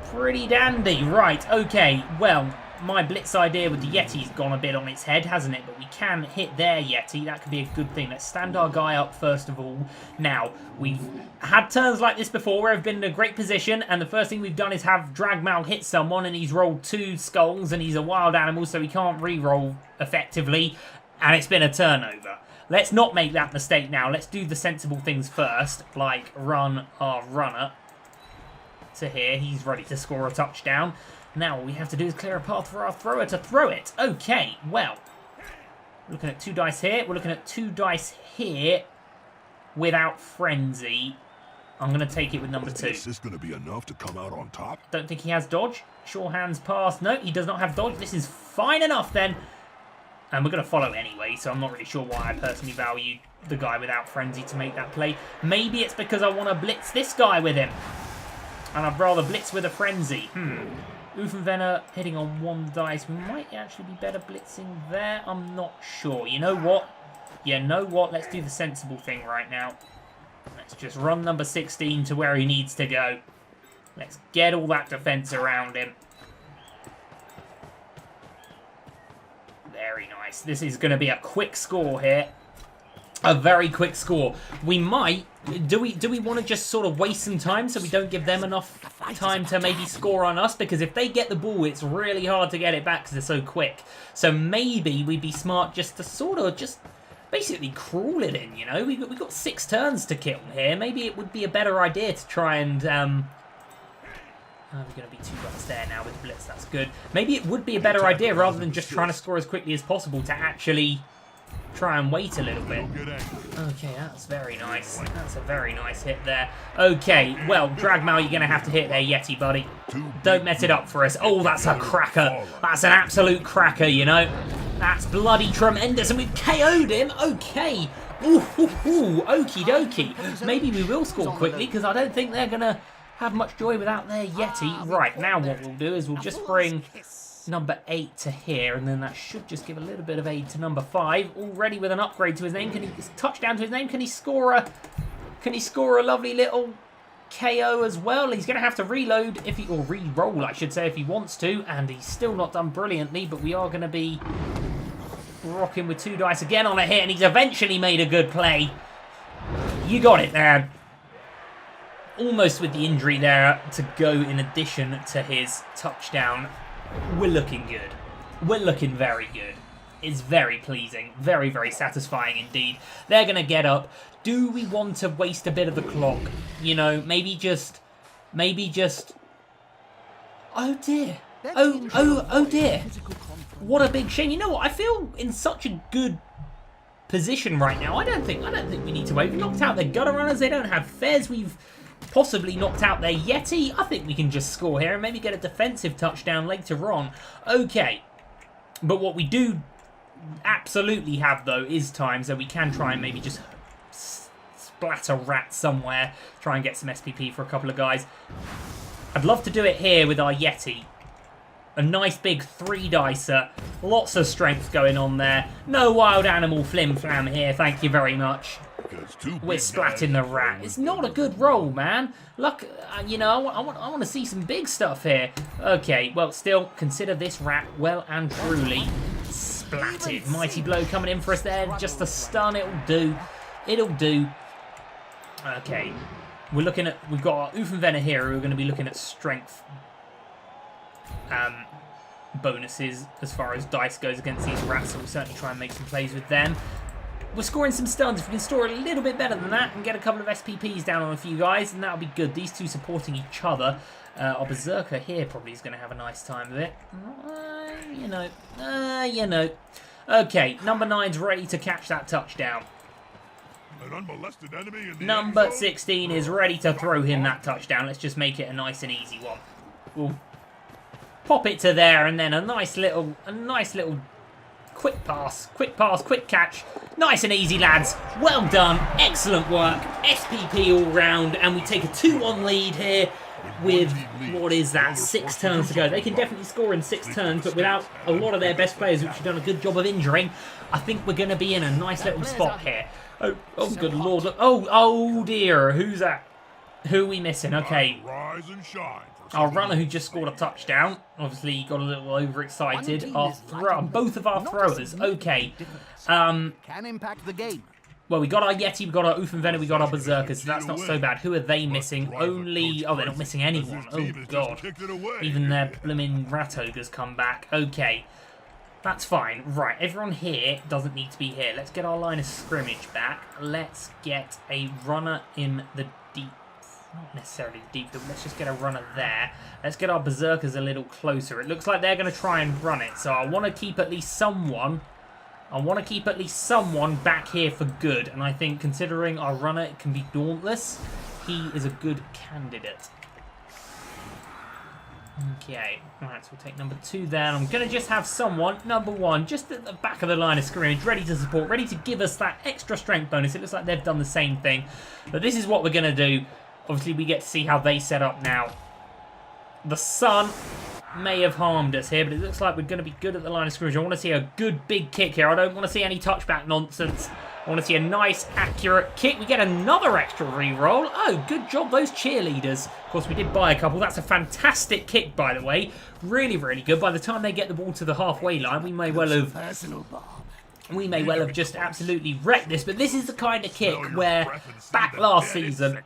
Speaker 1: Pretty dandy. Right, okay. Well, my blitz idea with the Yeti's gone a bit on its head, hasn't it? But we can hit their Yeti. That could be a good thing. Let's stand our guy up first of all. Now, we've had turns like this before where we've been in a great position. And the first thing we've done is have Dragmal hit someone. And he's rolled 2 skulls. And he's a wild animal, so he can't re-roll effectively. And it's been a turnover. Let's not make that mistake now. Let's do the sensible things first, like run our runner to here. He's ready to score a touchdown. Now all we have to do is clear a path for our thrower to throw it. Okay, well, we're looking at 2 dice here. We're looking at 2 dice here without frenzy. I'm going to take it with number 2.
Speaker 3: Is this going to be enough to come out on top?
Speaker 1: Don't think he has dodge. Sure hands pass. No, he does not have dodge. This is fine enough then. And we're going to follow anyway, so I'm not really sure why I personally value the guy without frenzy to make that play. Maybe it's because I want to blitz this guy with him. And I'd rather blitz with a frenzy. Uffenvenner hitting on 1 dice. We might actually be better blitzing there. I'm not sure. You know what? Let's do the sensible thing right now. Let's just run number 16 to where he needs to go. Let's get all that defense around him. Very nice. This is going to be a quick score here. A very quick score. We might... Do we want to just sort of waste some time so we don't give them enough time to maybe score on us? Because if they get the ball, it's really hard to get it back because they're so quick. So maybe we'd be smart just to sort of just basically crawl it in, you know? We've got 6 turns to kill here. Maybe it would be a better idea to try and... we're going to be 2 guys there now with the blitz. That's good. Maybe it would be a better idea rather than just trying to score as quickly as possible to actually try and wait a little bit. Okay, that's very nice. That's a very nice hit there. Okay, well, Dragmal, you're going to have to hit there, Yeti, buddy. Don't mess it up for us. Oh, that's a cracker. That's an absolute cracker, you know. That's bloody tremendous. And we've KO'd him. Okay. Ooh, okie dokie. Maybe we will score quickly because I don't think they're going to have much joy without their Yeti. Right, now what we'll do is we'll just bring number 8 to here, and then that should just give a little bit of aid to number 5. Already with an upgrade to his name. Can he touchdown to his name? Can he score a lovely little KO as well? He's going to have to reload or re-roll, I should say, if he wants to, and he's still not done brilliantly, but we are going to be rocking with 2 dice again on a hit, and he's eventually made a good play. You got it there. Almost with the injury there to go in addition to his touchdown. We're looking good. We're looking very good. It's very pleasing. Very, very satisfying indeed. They're going to get up. Do we want to waste a bit of the clock? You know, maybe just... Oh dear. Oh dear. What a big shame. You know what? I feel in such a good position right now. I don't think we need to wait. We've knocked out their gutter runners. They don't have Fez. We've possibly knocked out their Yeti. I think we can just score here and maybe get a defensive touchdown later on. Okay. But what we do absolutely have, though, is time, so we can try and maybe just splat a rat somewhere. Try and get some SPP for a couple of guys. I'd love to do it here with our Yeti. A nice big 3-dicer. Lots of strength going on there. No wild animal flim-flam here, thank you very much. We're splatting the rat. It's not a good roll, man. Look, you know, I want to see some big stuff here. Okay, well, still, consider this rat well and truly splatted. Mighty blow coming in for us there. Just a stun, it'll do. It'll do. Okay, we're looking at, we've got our Oofenvenner here. We're going to be looking at strength bonuses as far as dice goes against these rats, so we'll certainly try and make some plays with them. We're scoring some stuns. If we can score a little bit better than that and get a couple of SPPs down on a few guys, then that'll be good. These two supporting each other. Our Berserker here probably is going to have a nice time of it. You know. Okay, number 9's ready to catch that touchdown.
Speaker 3: An unmolested enemy in the
Speaker 1: Number 16 is ready to throw him that touchdown. Let's just make it a nice and easy one. We'll pop it to there, and then a nice little quick pass, quick catch. Nice and easy, lads. Well done. Excellent work. SPP all round, and we take a 2-1 lead here with, what is that, 6 turns to go. They can definitely score in 6 turns, but without a lot of their best players, which have done a good job of injuring, I think we're going to be in a nice little spot here. Oh, good lord. Oh dear. Who's that? Who are we missing? Okay.
Speaker 3: Rise and shine.
Speaker 1: Our runner who just scored a touchdown. Obviously, got a little overexcited. Both of our throwers. Okay.
Speaker 2: Can impact the game.
Speaker 1: Well, we got our Yeti, we got our Oofenvenner, we got our Berserkers, so that's not so bad. Who are they missing? Only... Oh, they're not missing anyone. Oh, God. Even their blooming rat ogres come back. Okay. That's fine. Right, everyone here doesn't need to be here. Let's get our line of scrimmage back. Let's get a runner in the deep... Not necessarily deep, but let's just get a runner there. Let's get our Berserkers a little closer. It looks like they're going to try and run it, so I want to keep at least someone... back here for good. And I think, considering our runner can be dauntless, he is a good candidate. Okay, right, so we'll take number 2 there. And I'm going to just have someone, number 1, just at the back of the line of scrimmage, ready to support, ready to give us that extra strength bonus. It looks like they've done the same thing. But this is what we're going to do. Obviously, we get to see how they set up now. The sun may have harmed us here, but it looks like we're going to be good at the line of scrimmage. I want to see a good big kick here. I don't want to see any touchback nonsense. I want to see a nice, accurate kick. We get another extra re-roll. Oh, good job, those cheerleaders. Of course, we did buy a couple. That's a fantastic kick, by the way. Really, really good. By the time they get the ball to the halfway line, we may well have just absolutely wrecked this. But this is the kind of kick where, back last season,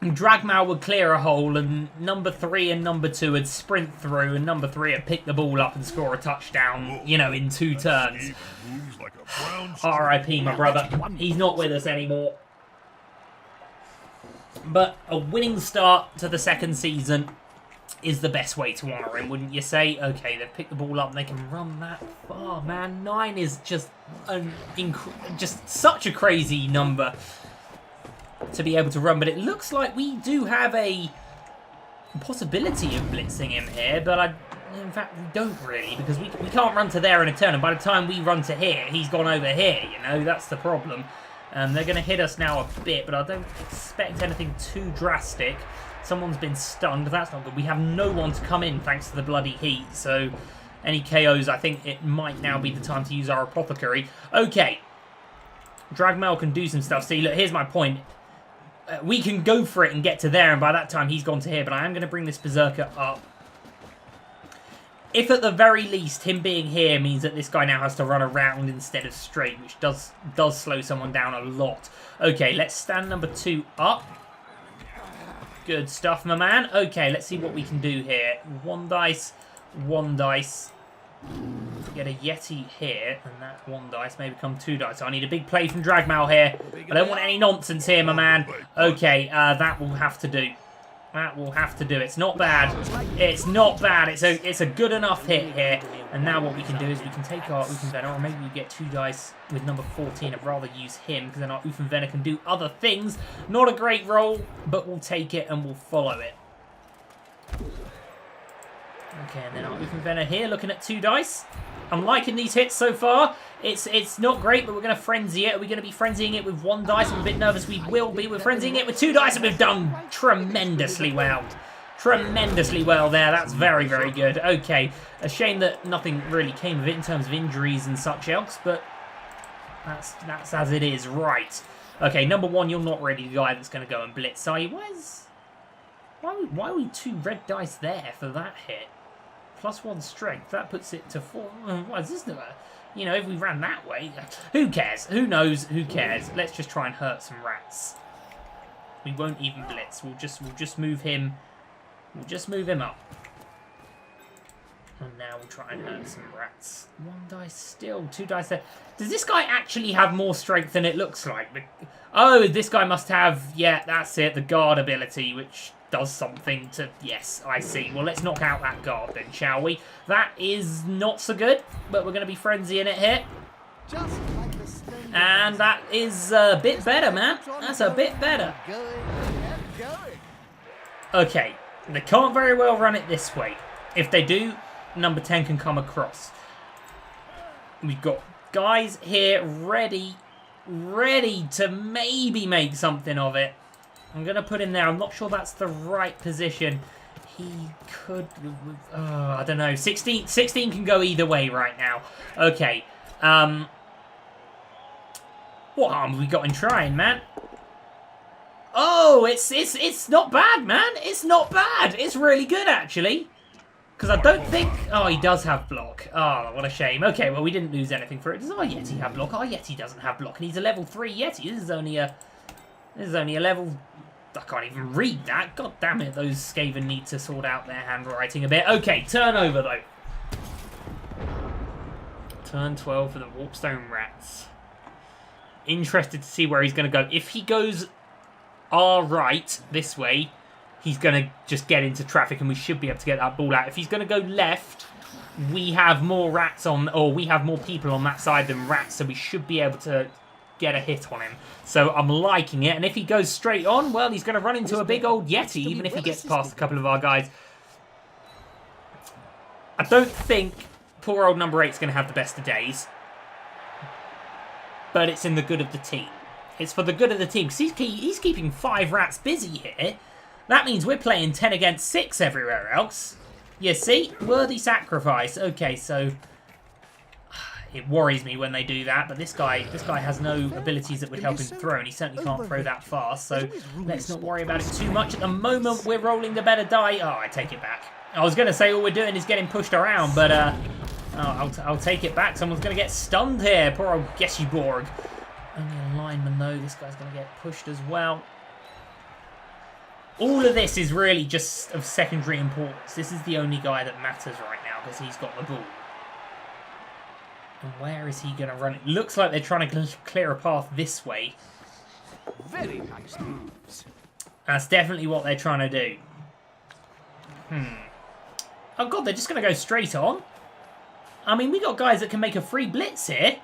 Speaker 1: Dragmal would clear a hole, and number 3 and number 2 would sprint through, and number 3 would pick the ball up and score a touchdown, you know, in 2 turns. R.I.P. my brother. He's not with us anymore. But a winning start to the second season is the best way to honour him, wouldn't you say? Okay, they've picked the ball up and they can run that far, man. 9 is just just such a crazy number to be able to run, but it looks like we do have a possibility of blitzing him here, but in fact we don't really, because we can't run to there in a turn, and by the time we run to here, he's gone over here, you know, that's the problem. They're going to hit us now a bit, but I don't expect anything too drastic. Someone's been stunned, that's not good. We have no one to come in thanks to the bloody heat, so any KOs, I think it might now be the time to use our Apothecary. Okay, Dragmal can do some stuff. See, look, here's my point. We can go for it and get to there, and by that time he's gone to here, but I am going to bring this Berserker up. If at the very least him being here means that this guy now has to run around instead of straight, which does slow someone down a lot. Okay, let's stand number 2 up. Good stuff, my man. Okay, let's see what we can do here. 1 dice, 1 dice. Get a Yeti here, and that 1 dice may become 2 dice. So I need a big play from Dragmal here. I don't want any nonsense here, my man. Okay, that will have to do. That will have to do. It's not bad. It's not bad. It's a good enough hit here. And now what we can do is we can take our Oofenvener, or maybe we get 2 dice with number 14. I'd rather use him because then our Oofenvener can do other things. Not a great roll, but we'll take it and we'll follow it. Okay, and then our Oofenvener here looking at 2 dice. I'm liking these hits so far. It's not great, but we're going to frenzy it. Are we going to be frenzying it with 1 dice? I'm a bit nervous we will be. We're frenzying it with 2 dice, and we've done tremendously well. Tremendously well there. That's very, very good. Okay, a shame that nothing really came of it in terms of injuries and such else, but that's as it is. Right. Okay, number 1, you're not really the guy that's going to go and blitz, are you? Why are we 2 red dice there for that hit? +1 strength. That puts it to 4. What is this number? You know, if we ran that way, who cares? Who knows? Who cares? Let's just try and hurt some rats. We won't even blitz. We'll just move him. We'll just move him up. And now we'll try and hurt some rats. 1 dice still. 2 dice there. Does this guy actually have more strength than it looks like? Oh, this guy must have. Yeah, that's it. The guard ability, which does something to... Yes, I see. Well, let's knock out that guard then, shall we? That is not so good, but we're going to be frenzying it here. And that is a bit better, man. That's a bit better. Okay, they can't very well run it this way. If they do, number 10 can come across. We've got guys here ready to maybe make something of it. I'm going to put him there. I'm not sure that's the right position. He could... I don't know. 16 can go either way right now. Okay. What harm have we got in trying, man? Oh, it's not bad, man. It's not bad. It's really good, actually. Because I don't think... Oh, he does have block. Oh, what a shame. Okay, well, we didn't lose anything for it. Does our Yeti have block? Our Yeti doesn't have block. And he's a level 3 Yeti. This is only a level... I can't even read that. God damn it, those Skaven need to sort out their handwriting a bit. Okay, turnover, though. Turn 12 for the Warpstone Rats. Interested to see where he's going to go. If he goes our right, this way, he's going to just get into traffic and we should be able to get that ball out. If he's going to go left, we have more rats on, or we have more people on that side than rats, so we should be able to get a hit on him. So I'm liking it. And if he goes straight on, well, he's going to run into a big old Yeti, even if he gets past a couple of our guys. I don't think poor old number 8's going to have the best of days. But it's in the good of the team. It's for the good of the team. Because he's keeping 5 rats busy here. That means we're playing 10 against 6 everywhere else. You see? Worthy sacrifice. Okay, so... It worries me when they do that, but this guy has no abilities that would help him throw, and he certainly can't throw that fast, so let's not worry about it too much. At the moment, we're rolling the better die. Oh, I take it back. I was going to say all we're doing is getting pushed around, but I'll take it back. Someone's going to get stunned here. Poor old Geshiborg. Only a lineman, though. This guy's going to get pushed as well. All of this is really just of secondary importance. This is the only guy that matters right now, because he's got the ball. And where is he going to run it? Looks like they're trying to clear a path this way.
Speaker 2: Very nice moves.
Speaker 1: That's definitely what they're trying to do. Oh, God, they're just going to go straight on. I mean, we got guys that can make a free blitz here.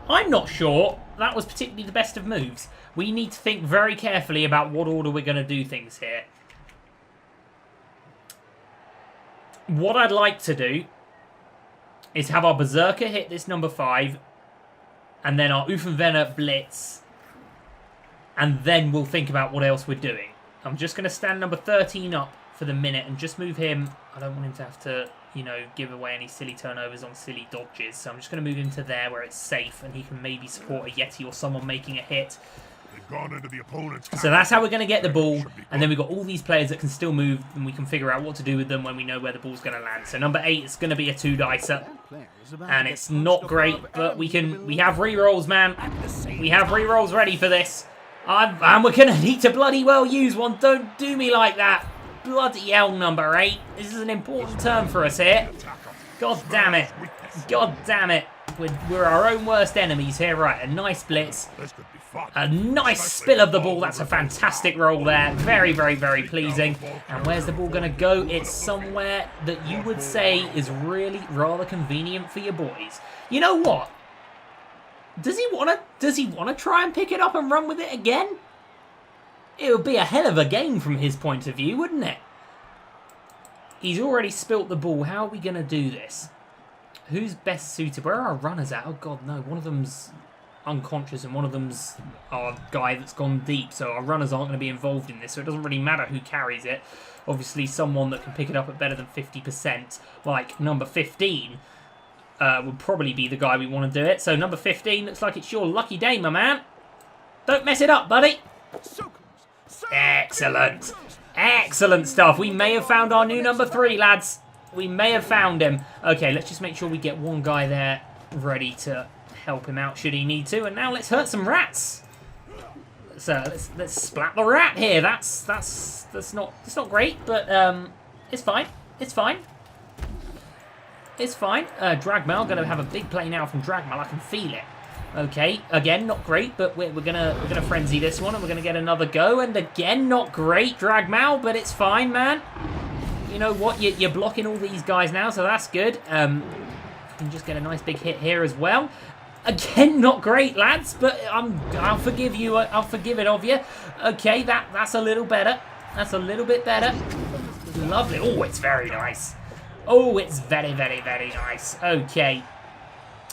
Speaker 1: I'm not sure that was particularly the best of moves. We need to think very carefully about what order we're going to do things here. What I'd like to do is have our Berserker hit this number 5, and then our Oofenvener blitz, and then we'll think about what else we're doing. I'm just going to stand number 13 up for the minute and just move him. I don't want him to have to, you know, give away any silly turnovers on silly dodges, so I'm just going to move him to there where it's safe, and he can maybe support a Yeti or someone making a hit.
Speaker 3: Gone into the opponent's
Speaker 1: So that's how we're going to get the ball, and then we've got all these players that can still move, and we can figure out what to do with them when we know where the ball's going to land. So number 8 is going to be a 2-dicer, and it's not great, but we have rerolls, man. We have rerolls ready for this, and we're going to need to bloody well use one. Don't do me like that. Bloody hell, number 8. This is an important turn for us here. God damn it. God damn it. We're our own worst enemies here. Right, a nice blitz.
Speaker 3: This could be fun.
Speaker 1: A nice spill of the ball. That's a fantastic roll there. Very, very, very pleasing. And where's the ball going to go? It's somewhere that you would say is really rather convenient for your boys. You know what? Does he want to try and pick it up and run with it again? It would be a hell of a game from his point of view, wouldn't it? He's already spilt the ball. How are we going to do this? Who's best suited? Where are our runners at? Oh, God, no. One of them's unconscious and one of them's our guy that's gone deep. So our runners aren't going to be involved in this. So it doesn't really matter who carries it. Obviously, someone that can pick it up at better than 50%, like number 15, would probably be the guy we want to do it. So number 15, looks like it's your lucky day, my man. Don't mess it up, buddy. Excellent. Excellent stuff. We may have found our new number 3, lads. We may have found him. Okay, let's just make sure we get one guy there ready to help him out should he need to. And now let's hurt some rats. So let's splat the rat here. That's not great, but it's fine. It's fine. It's fine. Dragmal going to have a big play now from Dragmal. I can feel it. Okay, again, not great, but we're gonna frenzy this one, and we're gonna get another go. And again, not great, Dragmal, but it's fine, man. You know what? You're blocking all these guys now, so that's good. You can just get a nice big hit here as well. Again, not great, lads, but I'll forgive you. I'll forgive it of you. Okay, that's a little better. That's a little bit better. Lovely. Oh, it's very nice. Oh, it's very, very, very nice. Okay.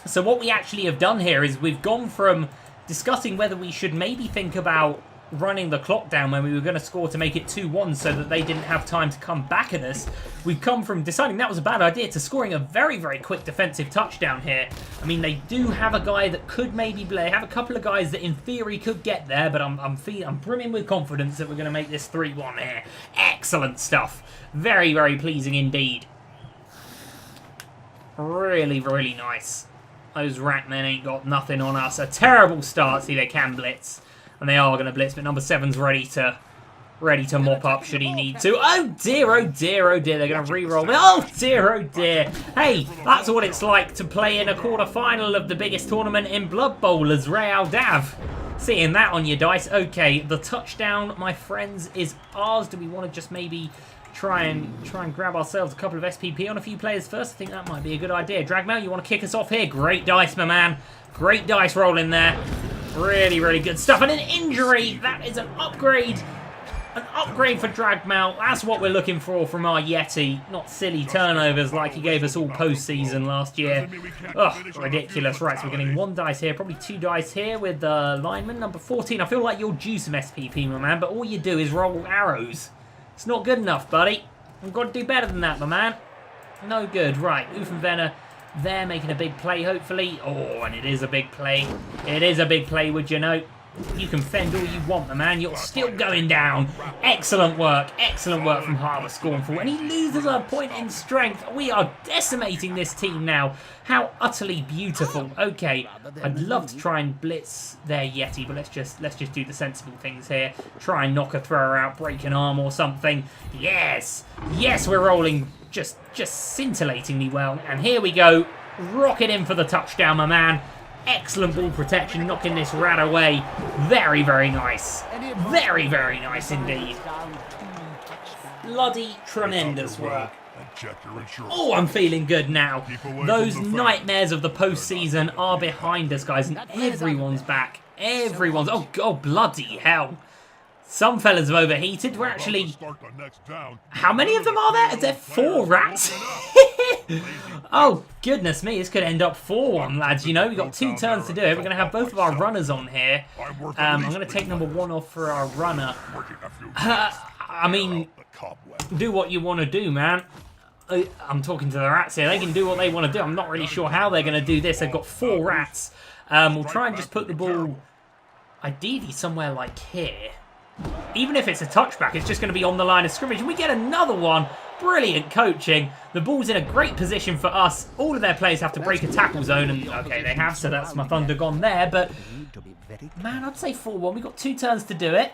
Speaker 1: So what we actually have done here is we've gone from discussing whether we should maybe think about running the clock down when we were going to score to make it 2-1 so that they didn't have time to come back at us. We've come from deciding that was a bad idea to scoring a very, very quick defensive touchdown here. I mean, they do have a guy that could maybe play. They have a couple of guys that in theory could get there, but I'm brimming with confidence that we're going to make this 3-1 here. Excellent stuff. Very, very pleasing indeed. Really, really nice. Those Ratmen ain't got nothing on us. A terrible start. See, they can blitz. And they are going to blitz, but number 7's ready to mop up should he need to. Oh dear, oh dear, oh dear. They're going to re-roll. Oh dear, oh dear. Hey, that's what it's like to play in a quarter-final of the biggest tournament in Blood Bowl as Real Dav. Seeing that on your dice. Okay, the touchdown, my friends, is ours. Do we want to just maybe try and grab ourselves a couple of SPP on a few players first? I think that might be a good idea. Dragmail, you want to kick us off here? Great dice, my man. Great dice roll in there. Really, really good stuff. And an injury. That is an upgrade. An upgrade for Dragmail. That's what we're looking for from our Yeti. Not silly turnovers like he gave us all postseason last year. Ugh, ridiculous. Right, so we're getting 1 dice here. Probably 2 dice here with the lineman. Number 14. I feel like you're due some SPP, my man. But all you do is roll arrows. It's not good enough, buddy. We've got to do better than that, my man. No good. Right, Uffenvenner there making a big play, hopefully. Oh, and it is a big play. It is a big play, would you know? You can fend all you want, my man. You're still going down. Excellent work. Excellent work from Harbour Scornful. And he loses a point in strength. We are decimating this team now. How utterly beautiful. Okay, I'd love to try and blitz their Yeti, but let's just do the sensible things here. Try and knock a thrower out, break an arm or something. Yes. Yes, we're rolling just scintillatingly well. And here we go. Rocket in for the touchdown, my man. Excellent ball protection, knocking this rat away. Very, very nice. Very, very nice indeed. Bloody tremendous work. Oh, I'm feeling good now. Those nightmares of the postseason are behind us, guys, and everyone's back. Everyone's... Oh, God, bloody hell. Some fellas have overheated. We're actually... How many of them are there? Is there 4 rats? Oh, goodness me. This could end up 4-1, lads. You know, we've got 2 turns to do it. We're going to have both of our runners on here. I'm going to take number 1 off for our runner. I mean, do what you want to do, man. I'm talking to the rats here. They can do what they want to do. I'm not really sure how they're going to do this. They've got 4 rats. We'll try and just put the ball ideally somewhere like here. Even if it's a touchback, it's just going to be on the line of scrimmage. And we get another one. Brilliant coaching. The ball's in a great position for us. All of their players have to break a tackle zone. And okay, they have, so that's my thunder gone there. But, man, I'd say 4-1. We've got 2 turns to do it.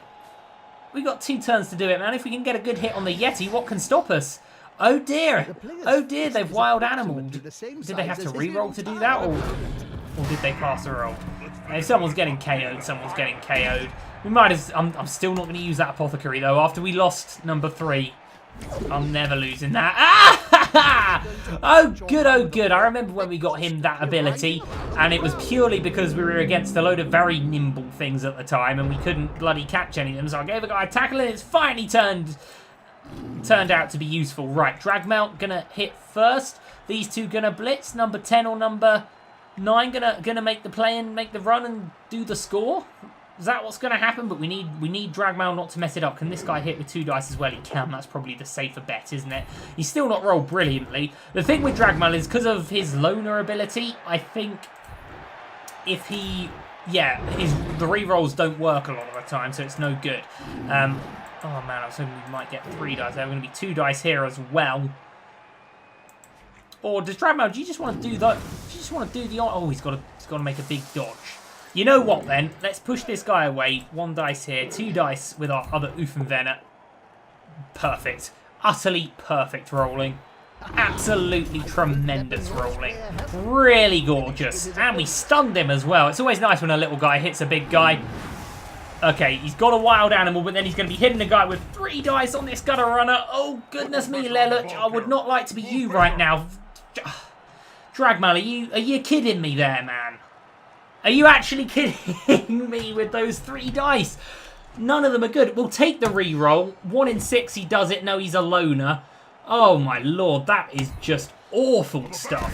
Speaker 1: We've got 2 turns to do it, man. If we can get a good hit on the Yeti, what can stop us? Oh dear!
Speaker 2: The player's
Speaker 1: Oh dear,
Speaker 2: fist
Speaker 1: they've
Speaker 2: is
Speaker 1: wild
Speaker 2: approximately
Speaker 1: animaled.
Speaker 2: the same
Speaker 1: Did they have
Speaker 2: size
Speaker 1: to
Speaker 2: as his
Speaker 1: re-roll
Speaker 2: little
Speaker 1: to do that,
Speaker 2: tower.
Speaker 1: or did they pass a roll? If someone's getting KO'd, someone's getting KO'd. We might as... I'm still not going to use that apothecary, though. After we lost number 3, I'm never losing that. Ah! Oh, good, oh, good. I remember when we got him that ability, and it was purely because we were against a load of very nimble things at the time, and we couldn't bloody catch any of them, so I gave a guy a tackle, and it's finally turned out to be useful. Right, Dragmount gonna hit first. These two gonna blitz. Number 10 or number 9 gonna make the play and make the run and do the score. Is that what's gonna happen? But we need Dragmount not to mess it up. Can this guy hit with 2 dice as well? He can. That's probably the safer bet, isn't it? He's still not rolled brilliantly. The thing with Dragmount is because of his loner ability, I think if he... Yeah, the rerolls don't work a lot of the time, so it's no good. Oh man, I was hoping we might get 3 dice. There are going to be 2 dice here as well. Or does Dragmount, do you just want to do that? Do you just want to do the... Oh, he's got to make a big dodge. You know what then? Let's push this guy away. 1 dice here, 2 dice with our other Uffenvener. Perfect. Utterly perfect rolling. Absolutely tremendous rolling. Really gorgeous. And we stunned him as well. It's always nice when a little guy hits a big guy. Okay, he's got a wild animal, but then he's going to be hitting the guy with 3 dice on this gutter runner. Oh, goodness me, Lelouch. I would not like to be you right now. Dragmal, are you kidding me there, man? Are you actually kidding me with those 3 dice? None of them are good. We'll take the re-roll. 1 in 6, he does it. No, he's a loner. Oh, my lord. That is just awful stuff.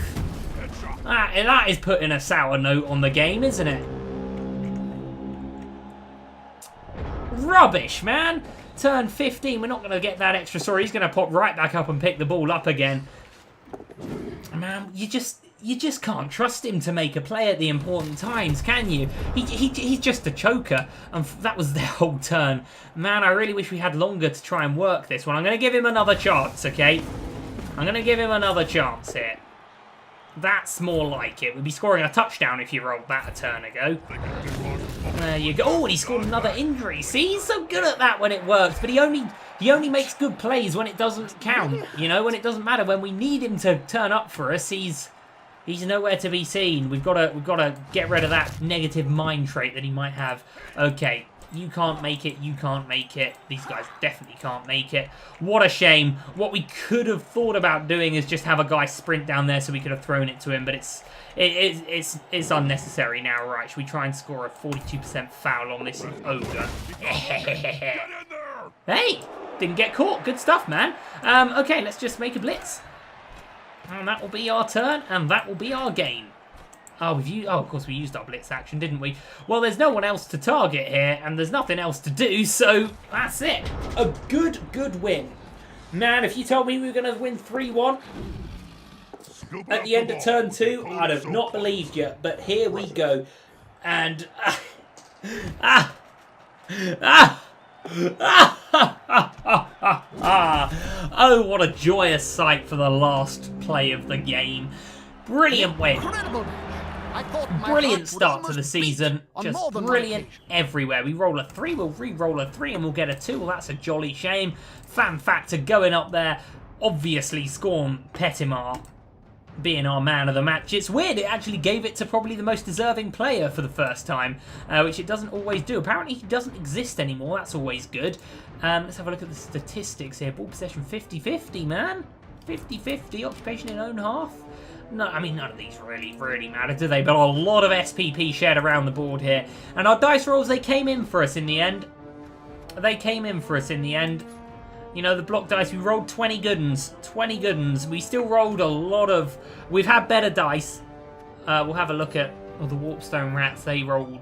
Speaker 1: That is putting a sour note on the game, isn't it? Rubbish, man. Turn 15. We're not going to get that extra. Sorry, he's going to pop right back up and pick the ball up again. Man, you just can't trust him to make a play at the important times, can you? He's just a choker, and that was their whole turn. Man, I really wish we had longer to try and work this one. I'm going to give him another chance, okay? I'm going to give him another chance here. That's more like it. We'd be scoring a touchdown if you rolled that a turn ago. There you go. Oh, and he scored another injury. See, he's so good at that when it works, but he only makes good plays when it doesn't count. You know, when it doesn't matter. When we need him to turn up for us, he's nowhere to be seen. We've got to get rid of that negative mind trait that he might have. Okay, you can't make it. You can't make it. These guys definitely can't make it. What a shame. What we could have thought about doing is just have a guy sprint down there so we could have thrown it to him, but it's unnecessary now. Right, should we try and score a 42% foul on this ogre? Hey, didn't get caught. Good stuff, man. Okay, let's just make a blitz. And that will be our turn, and that will be our game. Oh, of course we used our blitz action, didn't we? Well, there's no one else to target here, and there's nothing else to do, so that's it. A good win. Man, if you told me we were going to win 3-1 at the end of turn 2, I'd have not believed you, but here we go. And... Oh, what a joyous sight for the last play of the game. Brilliant win. Brilliant start to the season. Just brilliant everywhere. We roll a 3, we'll re-roll a 3, and we'll get a 2. Well, that's a jolly shame. Fan factor going up there. Obviously, Scorn Petimar being our man of the match. It's weird, it actually gave it to probably the most deserving player for the first time, which it doesn't always do. Apparently he doesn't exist anymore, that's always good. Let's have a look at the statistics here. Ball possession 50-50, man. 50-50, occupation in own half. No, I mean, none of these really matter, do they? But a lot of SPP shared around the board here. And our dice rolls, they came in for us in the end. You know, the block dice, we rolled 20 good uns. 20 good uns. We still rolled a lot of... We've had better dice. We'll have a look at the Warpstone Rats. They rolled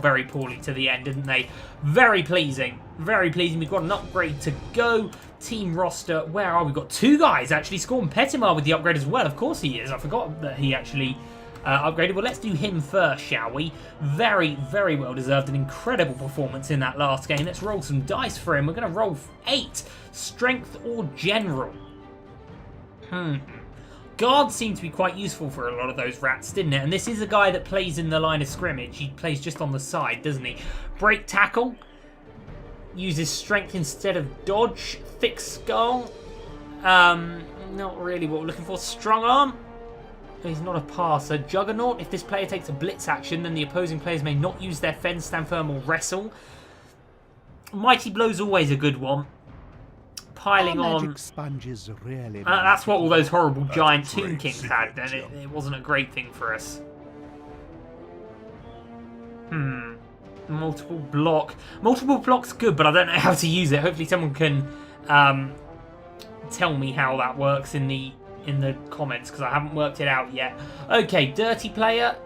Speaker 1: very poorly to the end, didn't they? Very pleasing. Very pleasing. We've got an upgrade to go. Team roster. Where are we? We've got 2 guys actually. Scorn Petimar with the upgrade as well. Of course he is. I forgot that he actually... upgraded. Well, let's do him first, shall we? Very well deserved. An incredible performance in that last game. Let's roll some dice for him. We're going to roll 8. Strength or general? Guard seemed to be quite useful for a lot of those rats, didn't it? And this is a guy that plays in the line of scrimmage. He plays just on the side, doesn't he? Break tackle. Uses strength instead of dodge. Thick skull. Not really what we're looking for. Strong arm. He's not a passer. Juggernaut. If this player takes a blitz action, then the opposing players may not use their fence, stand firm, or wrestle. Mighty Blow's always a good one. Piling on.
Speaker 2: Sponges really
Speaker 1: That's what all those horrible giant Tomb Kings had. Then it wasn't a great thing for us. Multiple block. Multiple block's good, but I don't know how to use it. Hopefully someone can tell me how that works in the comments, because I haven't worked it out yet. Okay, dirty player.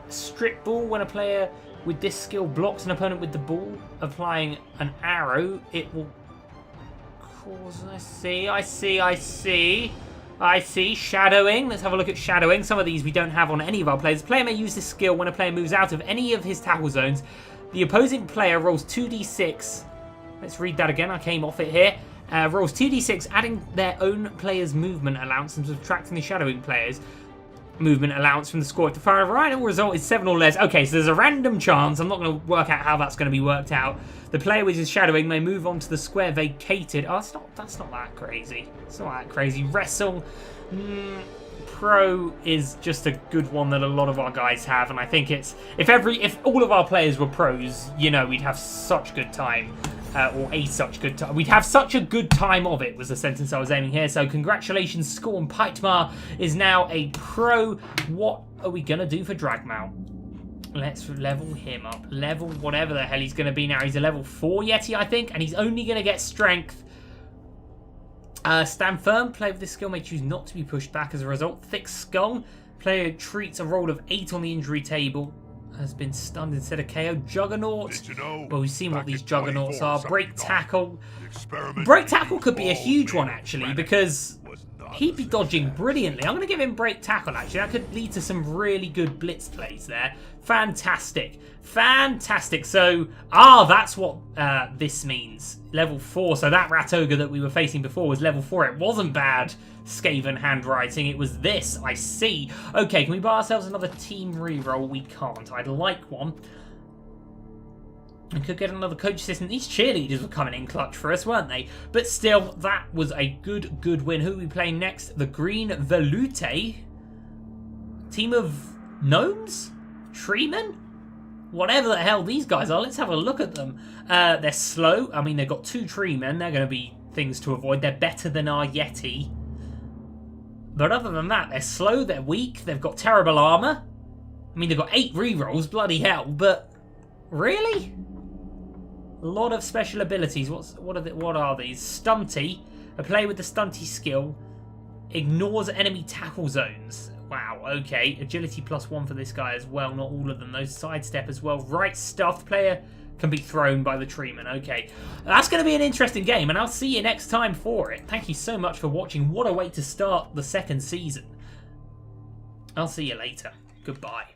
Speaker 1: Strip ball. When a player with this skill blocks an opponent with the ball, applying an arrow, it will cause... I see. Shadowing. Let's have a look at shadowing. Some of these we don't have on any of our players. The player may use this skill when a player moves out of any of his tackle zones. The opposing player rolls 2d6. Let's read that again. I came off it here. Rolls 2d6, adding their own player's movement allowance and subtracting the shadowing player's movement allowance from the score. If the final result is 7 or less. Okay, so there's a random chance. I'm not going to work out how that's going to be worked out. The player with his shadowing may move on to the square vacated. Oh, that's not that crazy. It's not that crazy. Wrestle. Pro is just a good one that a lot of our guys have, and I think it's if all of our players were pros, you know, we'd have such good time. We'd have such a good time of it, was the sentence I was aiming here. So congratulations, Scorn Pytmar is now a pro. What are we going to do for Dragmount? Let's level him up. Level whatever the hell he's going to be now. He's a level 4 Yeti, I think, and he's only going to get strength. Stand firm. Player with this skill may choose not to be pushed back as a result. Thick skull. Player treats a roll of 8 on the injury table. Has been stunned instead of KO. Juggernaut. Well, we've seen what these juggernauts are. Break tackle. Break tackle could be a huge one, actually, because he'd be dodging brilliantly. I'm going to give him break tackle, actually. That could lead to some really good blitz plays there. Fantastic. Fantastic. So, that's what this means. Level 4. So that rat ogre that we were facing before was level 4. It wasn't bad Skaven handwriting. It was this. I see. Okay, can we buy ourselves another team reroll? We can't. I'd like one. We could get another coach assistant. These cheerleaders were coming in clutch for us, weren't they? But still, that was a good win. Who are we playing next? The Green Velute. Team of gnomes? Treemen? Whatever the hell these guys are. Let's have a look at them. They're slow. I mean, they've got 2 treemen. They're going to be things to avoid. They're better than our Yeti. But other than that, they're slow, they're weak, they've got terrible armor. I mean, they've got 8 rerolls, bloody hell, but really? A lot of special abilities. What are these? Stunty. A player with the Stunty skill ignores enemy tackle zones. Wow, okay. Agility +1 for this guy as well, not all of them. Those sidestep as well. Right stuff. Player can be thrown by the treeman. Okay, that's going to be an interesting game, and I'll see you next time for it. Thank you so much for watching. What a way to start the second season. I'll see you later. Goodbye.